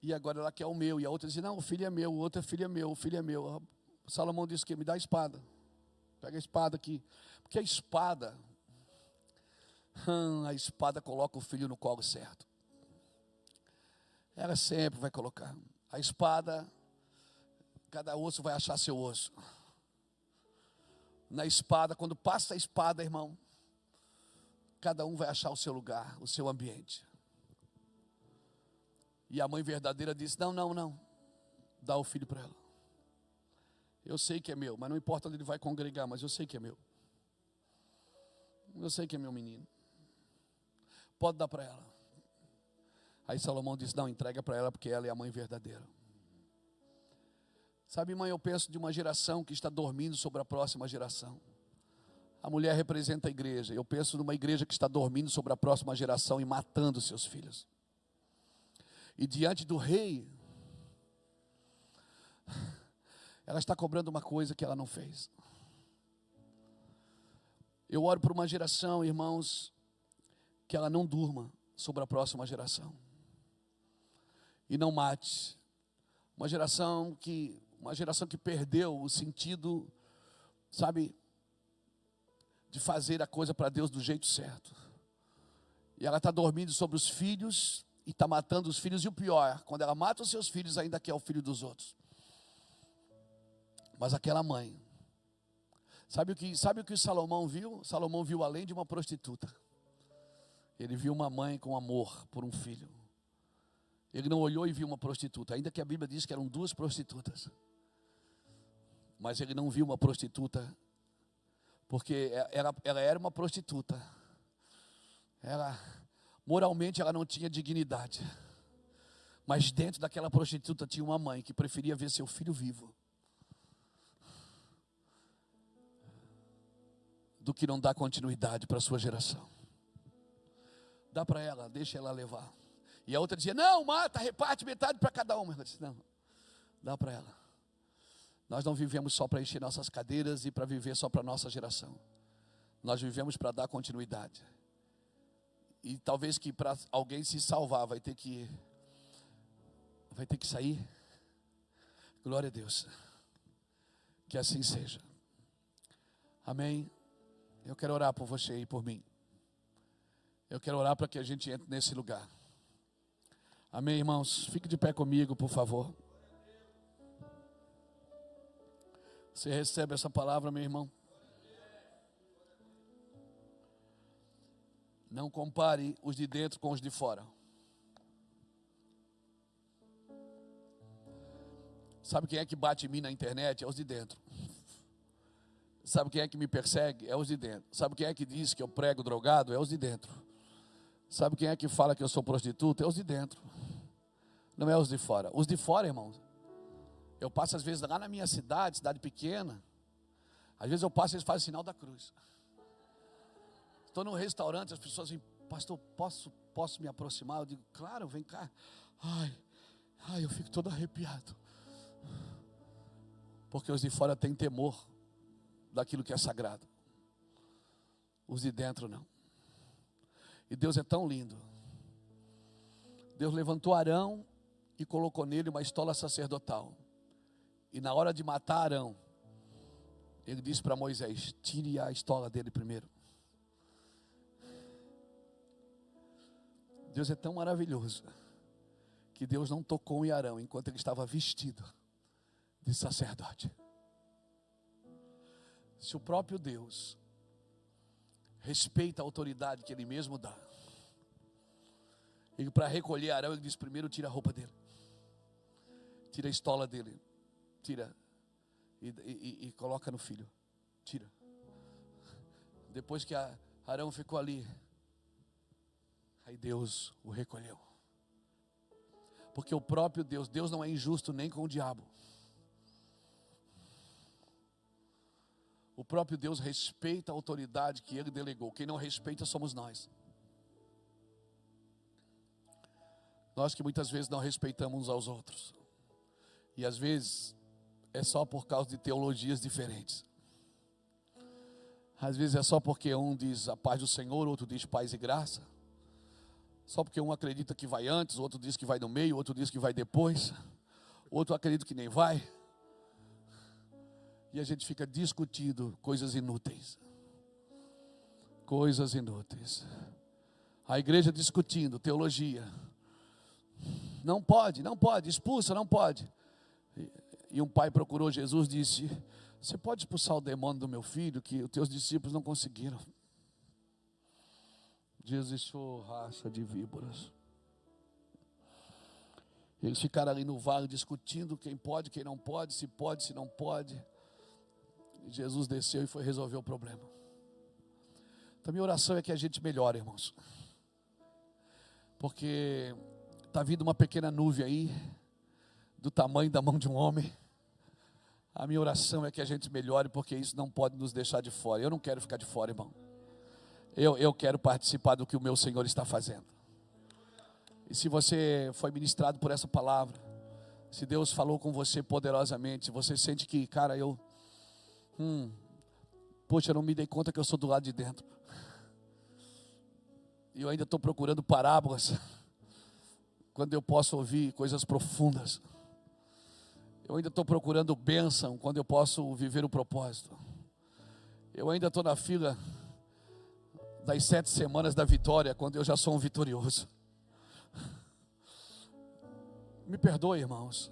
E agora ela quer o meu. E a outra diz: não, o filho é meu, o outro filho é meu, o filho é meu. Salomão disse que me dá a espada. Pega a espada aqui. Porque a espada coloca o filho no colo certo. Ela sempre vai colocar. A espada, cada osso vai achar seu osso. Na espada, quando passa a espada, irmão, cada um vai achar o seu lugar, o seu ambiente. E a mãe verdadeira disse: não, dá o filho para ela. Eu sei que é meu, mas não importa onde ele vai congregar, mas eu sei que é meu. Eu sei que é meu menino. Pode dar para ela. Aí Salomão disse: não, entrega para ela, porque ela é a mãe verdadeira. Sabe, mãe, eu penso de uma geração que está dormindo sobre a próxima geração. A mulher representa a igreja. Eu penso numa igreja que está dormindo sobre a próxima geração e matando seus filhos. E diante do rei, ela está cobrando uma coisa que ela não fez. Eu oro por uma geração, irmãos, que ela não durma sobre a próxima geração. E não mate. Uma geração que perdeu o sentido, sabe, de fazer a coisa para Deus do jeito certo. E ela está dormindo sobre os filhos e está matando os filhos. E o pior, quando ela mata os seus filhos, ainda quer o filho dos outros. Mas aquela mãe Sabe o que Salomão viu? Salomão viu além de uma prostituta. Ele viu uma mãe com amor por um filho. Ele não olhou e viu uma prostituta, ainda que a Bíblia diz que eram 2 prostitutas. Mas ele não viu uma prostituta, porque ela era uma prostituta. Moralmente ela não tinha dignidade. Mas dentro daquela prostituta tinha uma mãe que preferia ver seu filho vivo do que não dar continuidade para a sua geração. Dá para ela, deixa ela levar. E a outra dizia, não, mata, reparte metade para cada uma. Ela disse, não, dá para ela. Nós não vivemos só para encher nossas cadeiras e para viver só para a nossa geração. Nós vivemos para dar continuidade. E talvez que para alguém se salvar vai ter que sair. Glória a Deus. Que assim seja. Amém. Eu quero orar por você e por mim. Eu quero orar para que a gente entre nesse lugar. Amém, irmãos? Fique de pé comigo, por favor. Você recebe essa palavra, meu irmão? Não compare os de dentro com os de fora. Sabe quem é que bate em mim na internet? É os de dentro. Sabe quem é que me persegue? É os de dentro. Sabe quem é que diz que eu prego drogado? É os de dentro. Sabe quem é que fala que eu sou prostituta? É os de dentro. Não é os de fora. Os de fora, irmãos, eu passo às vezes lá na minha cidade pequena. Às vezes eu passo e eles fazem o sinal da cruz. Estou num restaurante, as pessoas dizem, pastor, posso me aproximar? Eu digo, claro, vem cá. Ai, eu fico todo arrepiado. Porque os de fora têm temor daquilo que é sagrado. Os de dentro não. E Deus é tão lindo. Deus levantou Arão e colocou nele uma estola sacerdotal. E na hora de matar Arão, ele disse para Moisés, tire a estola dele primeiro. Deus é tão maravilhoso que Deus não tocou em Arão enquanto ele estava vestido de sacerdote. Se o próprio Deus respeita a autoridade que Ele mesmo dá, e para recolher Arão, Ele diz, primeiro tira a roupa dele, tira a estola dele, tira e coloca no filho, tira. Depois que Arão ficou ali, aí Deus o recolheu. Porque o próprio Deus não é injusto nem com o diabo. O próprio Deus respeita a autoridade que Ele delegou. Quem não respeita somos nós. Nós que muitas vezes não respeitamos uns aos outros. E às vezes é só por causa de teologias diferentes. Às vezes é só porque um diz a paz do Senhor, outro diz paz e graça. Só porque um acredita que vai antes, outro diz que vai no meio, outro diz que vai depois, outro acredita que nem vai. E a gente fica discutindo coisas inúteis. Coisas inúteis. A igreja discutindo teologia. Não pode, expulsa, não pode. E um pai procurou Jesus e disse, você pode expulsar o demônio do meu filho, que os teus discípulos não conseguiram. Jesus disse, raça de víboras. Eles ficaram ali no vale discutindo quem pode, quem não pode, se não pode. E Jesus desceu e foi resolver o problema. Então minha oração é que a gente melhore, irmãos. Porque está vindo uma pequena nuvem aí, do tamanho da mão de um homem. A minha oração é que a gente melhore, porque isso não pode nos deixar de fora. Eu não quero ficar de fora, irmão. Eu quero participar do que o meu Senhor está fazendo. E se você foi ministrado por essa palavra, se Deus falou com você poderosamente, se você sente que, cara, poxa, eu não me dei conta que eu sou do lado de dentro. E eu ainda estou procurando parábolas, quando eu posso ouvir coisas profundas. Eu ainda estou procurando bênção, quando eu posso viver o propósito. Eu ainda estou na fila das 7 semanas da vitória, quando eu já sou um vitorioso. Me perdoe, irmãos,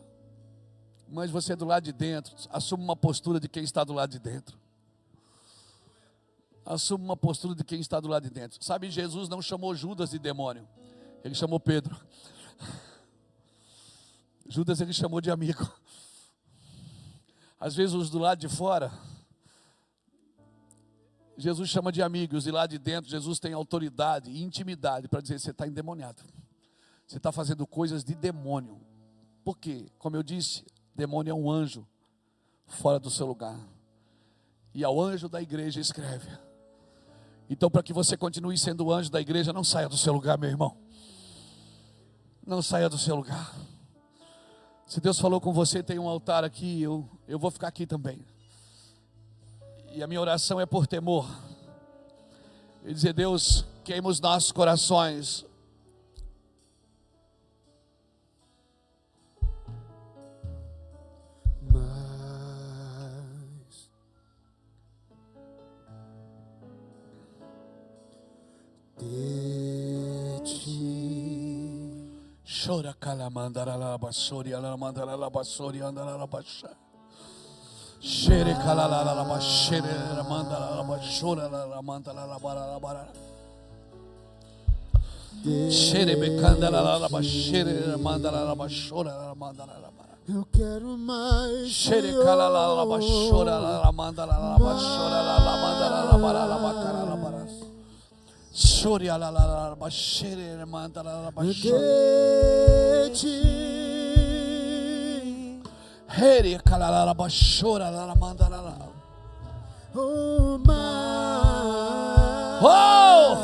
mas você é do lado de dentro, assuma uma postura de quem está do lado de dentro. Assuma uma postura de quem está do lado de dentro. Sabe, Jesus não chamou Judas de demônio. Ele chamou Pedro. Judas ele chamou de amigo. Às vezes os do lado de fora, Jesus chama de amigos. E lá de dentro, Jesus tem autoridade e intimidade para dizer: você está endemoniado. Você está fazendo coisas de demônio. Por quê? Como eu disse, demônio é um anjo fora do seu lugar. E ao anjo da igreja escreve. Então, para que você continue sendo o anjo da igreja, não saia do seu lugar, meu irmão. Não saia do seu lugar. Se Deus falou com você, tem um altar aqui, eu vou ficar aqui também. E a minha oração é por temor. E dizer: Deus, queima os nossos corações. Chora calamandara la basori ala mandara la basori andara la basha. Shere kalala la bashere la mandara la bashora la mandara la bara. Shere bekandara la bashere la mandara la bashora la mandara la bara. Eu quero mais. Shere kalala la bashora la mandara la bashora la mandara la bara la bakara la bara. Shoria la la bashere la mandara la bashora. Heri kalala la bashora la mandara la. Oh, mais. Oh!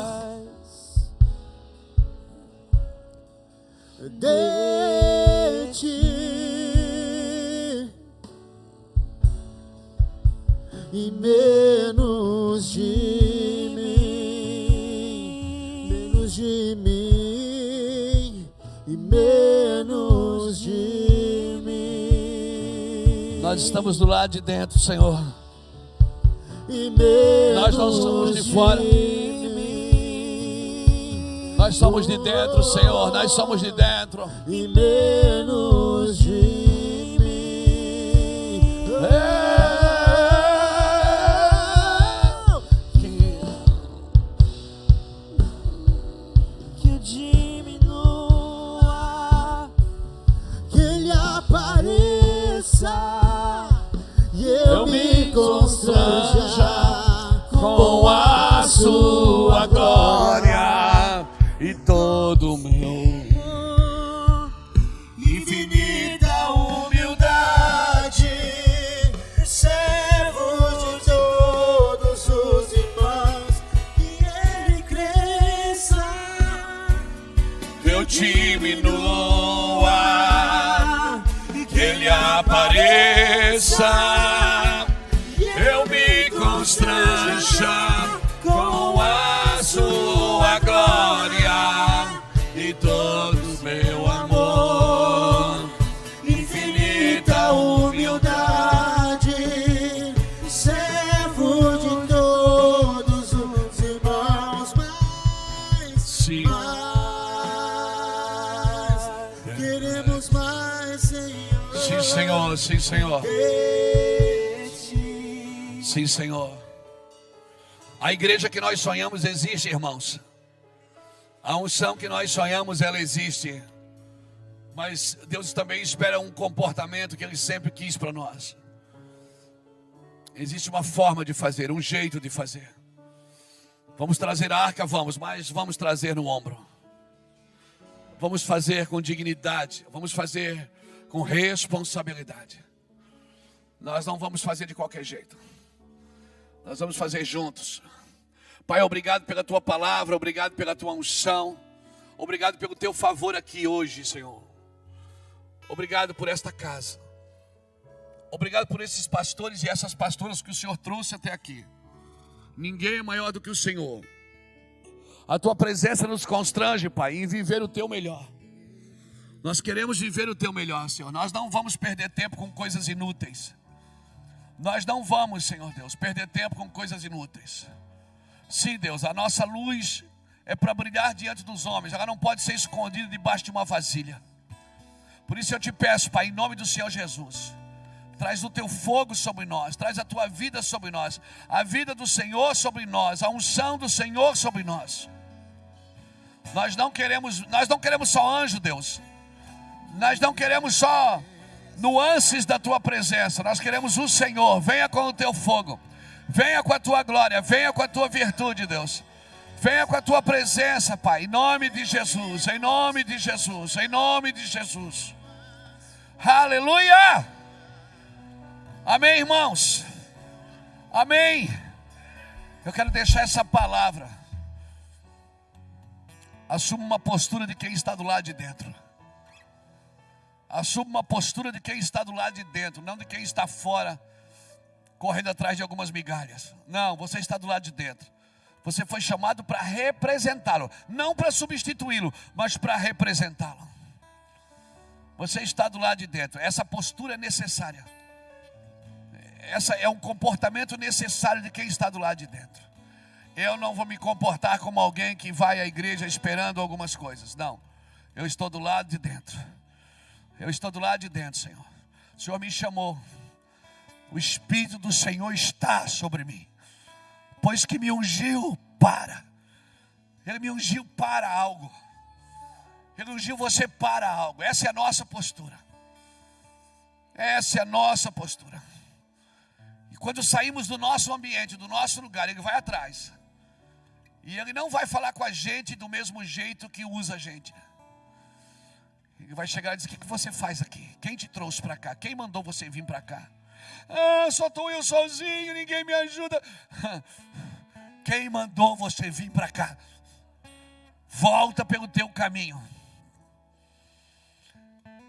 De ti e menos de mim, menos de mim e menos de mim. Nós estamos do lado de dentro, Senhor. E menos Nós não somos de fora. Nós somos de dentro, Senhor. Nós somos de dentro. E menos de mim. Que eu diminua, que ele apareça e eu me constranja com a sua glória. E todo o meu infinita humildade, servo de todos os irmãos, que ele cresça, eu diminua, que ele apareça, eu me constranja com a sua glória e todo o meu amor. infinita humildade, servo de todos os irmãos, mais, Sim. mais, queremos mais, Senhor. Sim, Senhor, sim, Senhor. De ti. Sim, Senhor. A igreja que nós sonhamos existe, irmãos. A unção que nós sonhamos, ela existe. Mas Deus também espera um comportamento que Ele sempre quis para nós. Existe uma forma de fazer, um jeito de fazer. Vamos trazer a arca, mas vamos trazer no ombro. Vamos fazer com dignidade, vamos fazer com responsabilidade. Nós não vamos fazer de qualquer jeito. Nós vamos fazer juntos. Pai, obrigado pela Tua palavra, obrigado pela Tua unção. Obrigado pelo Teu favor aqui hoje, Senhor. Obrigado por esta casa. Obrigado por esses pastores e essas pastoras que o Senhor trouxe até aqui. Ninguém é maior do que o Senhor. A Tua presença nos constrange, Pai, em viver o Teu melhor. Nós queremos viver o Teu melhor, Senhor. Nós não vamos perder tempo com coisas inúteis. Nós não vamos, Senhor Deus, perder tempo com coisas inúteis. Sim, Deus, a nossa luz é para brilhar diante dos homens. Ela não pode ser escondida debaixo de uma vasilha. Por isso eu te peço, Pai, em nome do Senhor Jesus, Traz o teu fogo sobre nós, traz a tua vida sobre nós, a vida do Senhor sobre nós, a unção do Senhor sobre nós. Nós não queremos só anjo, Deus. Nós não queremos só nuances da tua presença. Nós queremos o Senhor. Venha com o teu fogo, venha com a tua glória, venha com a tua virtude, Deus. Venha com a tua presença, Pai, em nome de Jesus, em nome de Jesus, em nome de Jesus. Aleluia! Amém, irmãos? Amém? Eu quero deixar essa palavra. Assuma uma postura de quem está do lado de dentro. Assuma uma postura de quem está do lado de dentro, não de quem está fora, correndo atrás de algumas migalhas. Não, você está do lado de dentro. Você foi chamado para representá-lo, não para substituí-lo, mas para representá-lo. Você está do lado de dentro. Essa postura é necessária. Essa é um comportamento necessário de quem está do lado de dentro. Eu não vou me comportar como alguém que vai à igreja esperando algumas coisas. Não, eu estou do lado de dentro. Eu estou do lado de dentro, Senhor. O Senhor me chamou. O Espírito do Senhor está sobre mim, pois que me ungiu para. Ele me ungiu para algo. Ele ungiu você para algo. Essa é a nossa postura. Essa é a nossa postura. E quando saímos do nosso ambiente, do nosso lugar, Ele vai atrás. E Ele não vai falar com a gente do mesmo jeito que usa a gente. Ele vai chegar e dizer: o que você faz aqui? Quem te trouxe para cá? Quem mandou você vir para cá? Ah, só estou eu sozinho, ninguém me ajuda. Quem mandou você vir para cá? Volta pelo teu caminho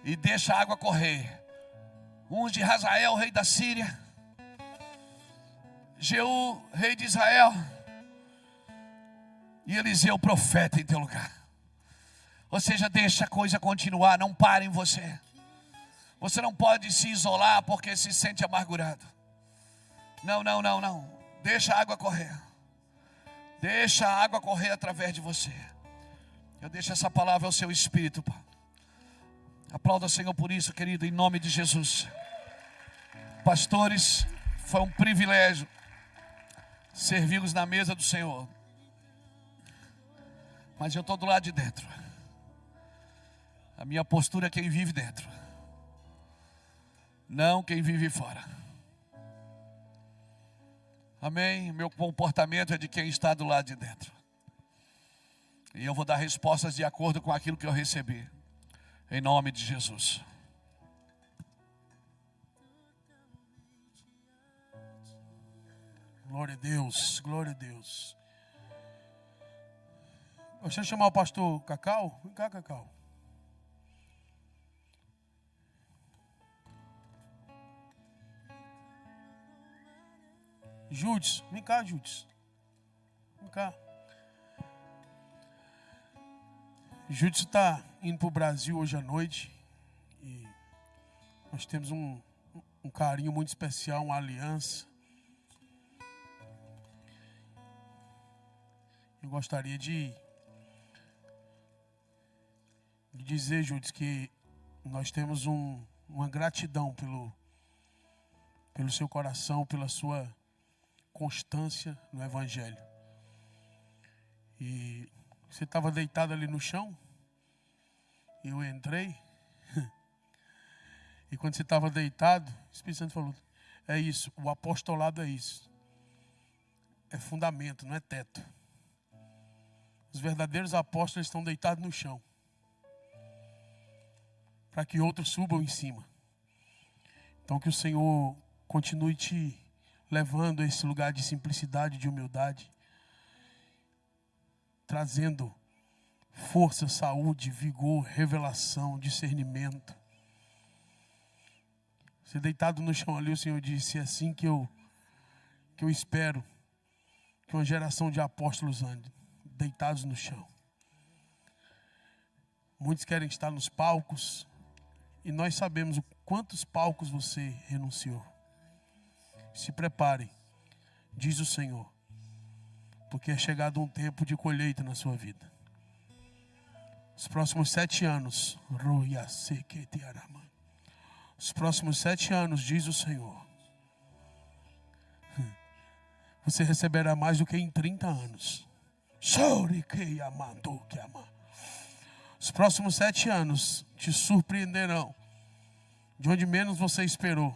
e deixa a água correr. Unge Hazael, rei da Síria, Jeú, rei de Israel, e Eliseu, profeta, em teu lugar. Ou seja, deixa a coisa continuar, não para em você. Você não pode se isolar porque se sente amargurado. Não. Deixa a água correr. Deixa a água correr através de você. Eu deixo essa palavra ao seu espírito, Pai. Aplauda o Senhor por isso, querido, em nome de Jesus. Pastores, foi um privilégio servi-los na mesa do Senhor. Mas eu estou do lado de dentro. A minha postura é quem vive dentro, não quem vive fora. Amém? Meu comportamento é de quem está do lado de dentro. E eu vou dar respostas de acordo com aquilo que eu recebi. Em nome de Jesus. Glória a Deus, glória a Deus. Gostaria de chamar o pastor Cacau. Vem cá, Cacau. Judes, vem cá, Judes. Vem cá. Judes está indo para o Brasil hoje à noite. E nós temos um carinho muito especial, uma aliança. Eu gostaria de dizer, Judes, que nós temos uma gratidão pelo seu coração, pela sua constância no Evangelho. E você estava deitado ali no chão, eu entrei, e quando você estava deitado, o Espírito Santo falou: é isso, o apostolado é isso, é fundamento, não é teto. Os verdadeiros apóstolos estão deitados no chão, para que outros subam em cima. Então que o Senhor continue te levando a esse lugar de simplicidade, de humildade, trazendo força, saúde, vigor, revelação, discernimento. Você deitado no chão ali, o Senhor disse: é assim que eu espero que uma geração de apóstolos ande, deitados no chão. Muitos querem estar nos palcos, e nós sabemos o quantos palcos você renunciou. Se prepare, diz o Senhor, porque é chegado um tempo de colheita na sua vida. Os próximos 7 anos, Os próximos 7 anos, diz o Senhor, você receberá mais do que em 30 anos. Os próximos 7 anos te surpreenderão de onde menos você esperou,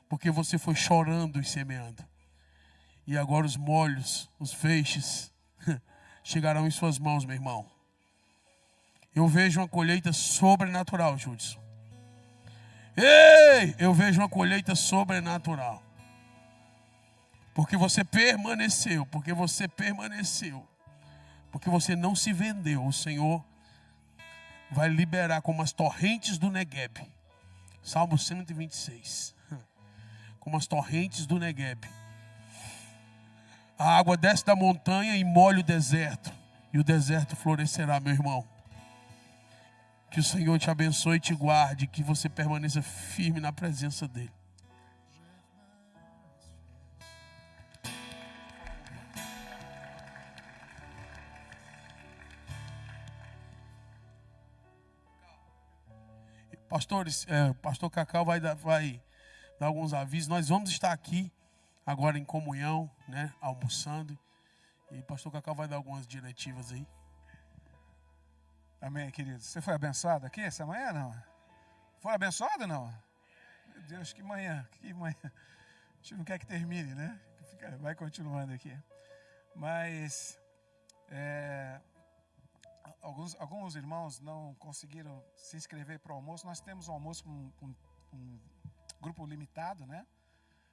porque você foi chorando e semeando. E agora os molhos, os feixes, chegarão em suas mãos, meu irmão. Eu vejo uma colheita sobrenatural, Judson. Ei, eu vejo uma colheita sobrenatural. Porque você permaneceu, porque você não se vendeu. O Senhor vai liberar como as torrentes do Negueb. Salmo 126. Como as torrentes do Negueb. A água desce da montanha e molha o deserto. E o deserto florescerá, meu irmão. Que o Senhor te abençoe e te guarde. Que você permaneça firme na presença dEle. Pastores, pastor Cacau vai dar alguns avisos. Nós vamos estar aqui agora em comunhão, né, almoçando. E pastor Cacau vai dar algumas diretivas aí. Amém, queridos. Você foi abençoado aqui essa manhã, não? Foi abençoado ou não? Meu Deus, que manhã, que manhã. A gente não quer que termine, né? Vai continuando aqui. Mas alguns irmãos não conseguiram se inscrever para o almoço. Nós temos um almoço com um grupo limitado, né?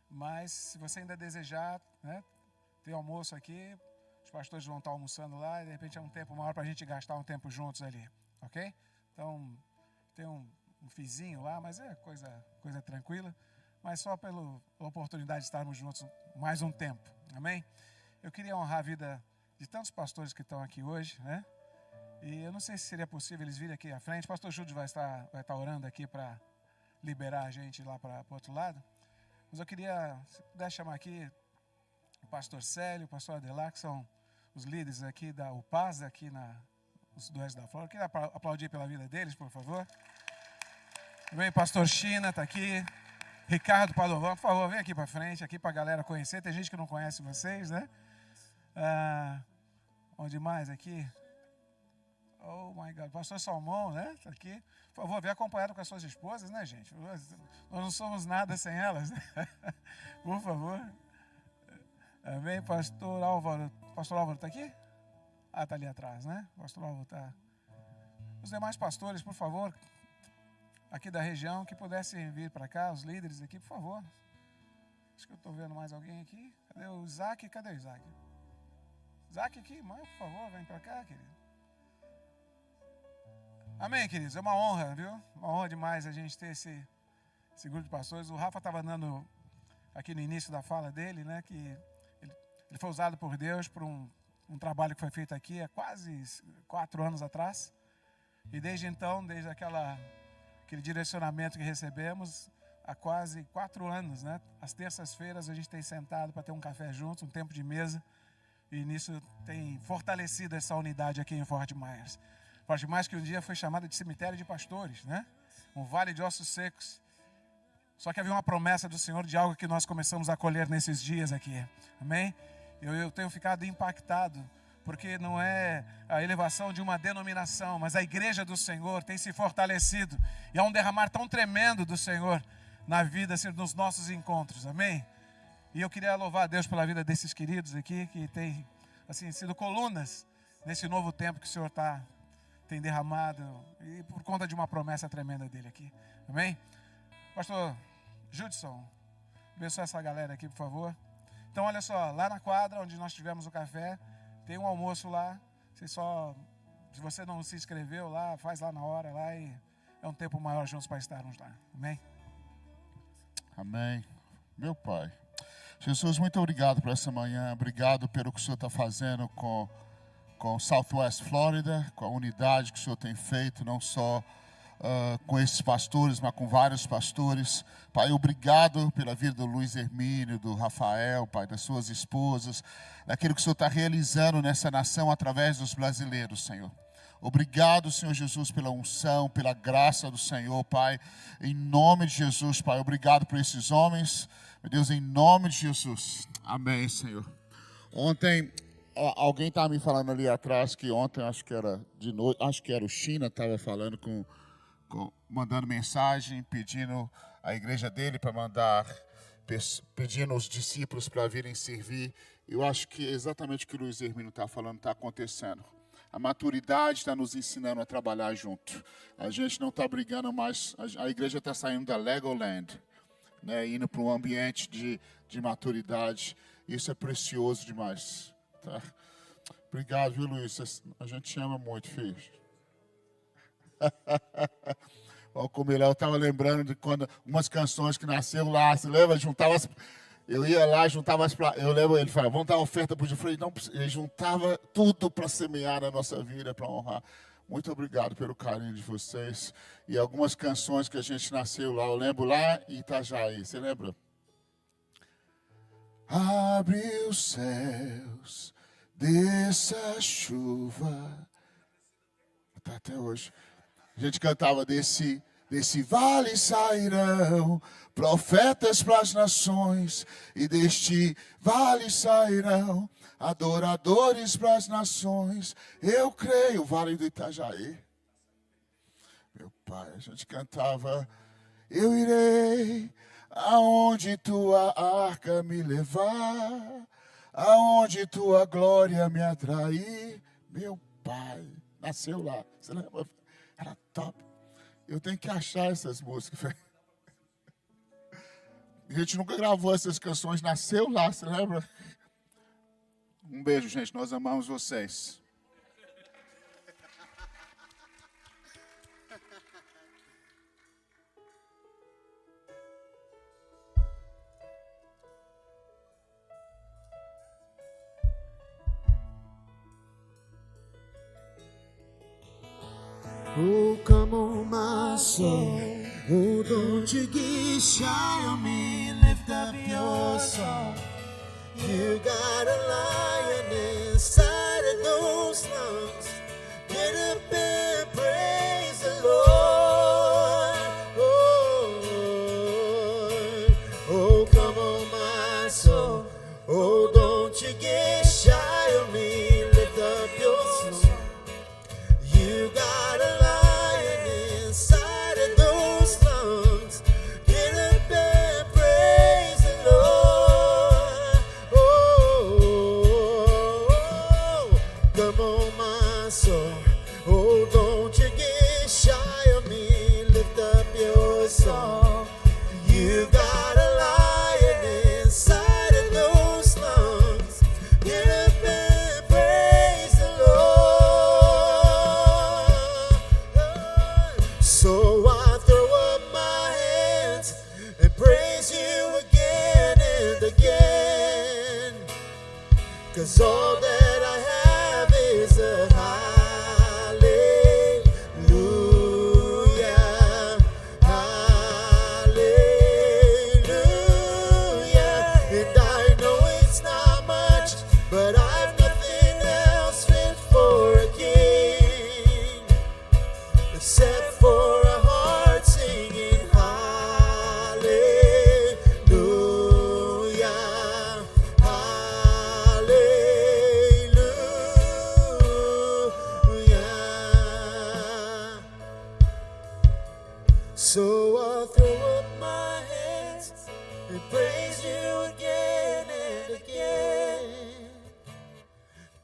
Mas se você ainda desejar, né, ter almoço aqui, os pastores vão estar almoçando lá e de repente é um tempo maior para a gente gastar um tempo juntos ali, ok? Então tem um fizinho lá, mas é coisa tranquila, mas só pela oportunidade de estarmos juntos mais um tempo, amém? Eu queria honrar a vida de tantos pastores que estão aqui hoje, né? E eu não sei se seria possível eles virem aqui à frente. O pastor Júlio vai estar orando aqui para liberar a gente lá para o outro lado. Mas eu queria, se puder chamar aqui o pastor Célio, o pastor Adelar, que são os líderes aqui da UPAS, aqui do Oeste da Flórida. Eu queria aplaudir pela vida deles, por favor. Também o pastor China está aqui. Ricardo Padovan, por favor, vem aqui para frente, aqui para a galera conhecer. Tem gente que não conhece vocês, né? Onde mais aqui? Oh my God, pastor Salmão, né? Tá aqui. Por favor, vem acompanhado com as suas esposas, né, gente? Nós não somos nada sem elas, né? Por favor. Amém, pastor Álvaro. Pastor Álvaro está aqui? Está ali atrás, né? Pastor Álvaro está. Os demais pastores, por favor, aqui da região, que pudessem vir para cá, os líderes aqui, por favor. Acho que eu estou vendo mais alguém aqui. Cadê o Isaac? Cadê o Isaac? Isaac aqui, mãe, por favor, vem para cá, querido. Amém, queridos? É uma honra, viu? Uma honra demais a gente ter esse grupo de pastores. O Rafa estava dando aqui no início da fala dele, né? Que ele foi usado por Deus por um trabalho que foi feito aqui há quase 4 anos atrás. E desde então, desde aquele direcionamento que recebemos, há quase 4 anos, né? Às terças-feiras a gente tem sentado para ter um café juntos, um tempo de mesa. E nisso tem fortalecido essa unidade aqui em Fort Myers. Fort Myers que um dia foi chamada de cemitério de pastores, né? Um vale de ossos secos. Só que havia uma promessa do Senhor de algo que nós começamos a colher nesses dias aqui. Amém? Eu tenho ficado impactado, porque não é a elevação de uma denominação, mas a igreja do Senhor tem se fortalecido. E há um derramar tão tremendo do Senhor na vida, assim, nos nossos encontros. Amém? E eu queria louvar a Deus pela vida desses queridos aqui, que têm assim, sido colunas nesse novo tempo que o Senhor tem derramado, e por conta de uma promessa tremenda dele aqui. Amém? Pastor Judson, abençoe essa galera aqui, por favor. Então, olha só, lá na quadra onde nós tivemos o café, tem um almoço lá. Se você não se inscreveu lá, faz lá na hora lá, e é um tempo maior juntos para estarmos lá. Amém? Amém. Meu Pai, Jesus, muito obrigado por essa manhã. Obrigado pelo que o Senhor está fazendo com Southwest Florida, com a unidade que o Senhor tem feito, não só com esses pastores, mas com vários pastores. Pai, obrigado pela vida do Luiz Hermínio, do Rafael, Pai, das suas esposas, daquilo que o Senhor está realizando nessa nação através dos brasileiros, Senhor. Obrigado, Senhor Jesus, pela unção, pela graça do Senhor, Pai. Em nome de Jesus, Pai. Obrigado por esses homens. Meu Deus, em nome de Jesus. Amém, Senhor. Ontem, alguém estava me falando ali atrás que ontem, acho que era de noite, acho que era o China, estava falando mandando mensagem, pedindo a igreja dele para pedindo os discípulos para virem servir. Eu acho que exatamente o que o Luiz Hermino está falando está acontecendo. A maturidade está nos ensinando a trabalhar junto. A gente não está brigando mais. A igreja está saindo da Legoland, né, indo para um ambiente de maturidade. Isso é precioso demais. Tá? Obrigado, viu, Luiz? A gente te ama muito, filho. Como eu estava lembrando de quando umas canções que nasceram lá. Você lembra? Eu ia lá, juntava as placas. Eu lembro, ele falava, vamos dar oferta para o Gil. Eu falei, não, ele juntava tudo para semear na nossa vida, para honrar. Muito obrigado pelo carinho de vocês. E algumas canções que a gente nasceu lá. Eu lembro lá em Itajaí. Você lembra? Abre os céus, desça a chuva. Tá até hoje. A gente cantava desse vale sairão profetas para as nações, e deste vale sairão adoradores para as nações. Eu creio, Vale do Itajaí. Meu pai, a gente cantava, eu irei aonde tua arca me levar, aonde tua glória me atrair. Meu pai, nasceu lá, você lembra? Era top. Eu tenho que achar essas músicas, velho. A gente nunca gravou essas canções, nasceu lá, você lembra? Um beijo, gente, nós amamos vocês. Oh, come on, my soul. Oh, don't you get shy on me. Lift up your song. You got a lion inside of those lungs. Get up and praise the Lord. Oh, come on, my soul. Oh, don't you get shy on me. Lift up your song. You got a lion inside of those lungs. Get up and praise the Lord. Oh, come on, my soul. Oh, don't you get shy of me. Lift up your song. You got a lion inside of those lungs. Get up and praise the Lord. So I throw up my hands and praise you again and again. 'Cause all that I have is a hallelujah, hallelujah. And I know it's not much, but I've nothing else fit for a king except for a heart singing hallelujah, hallelujah. So I'll throw up my hands and praise you again and again.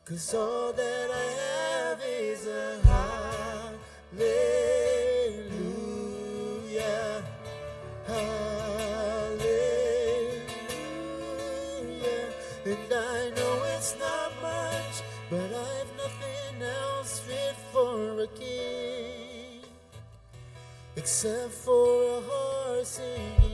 'Cause all that I have is a hallelujah, hallelujah. And I know it's not much, but I've nothing else fit for a king except for a heart singing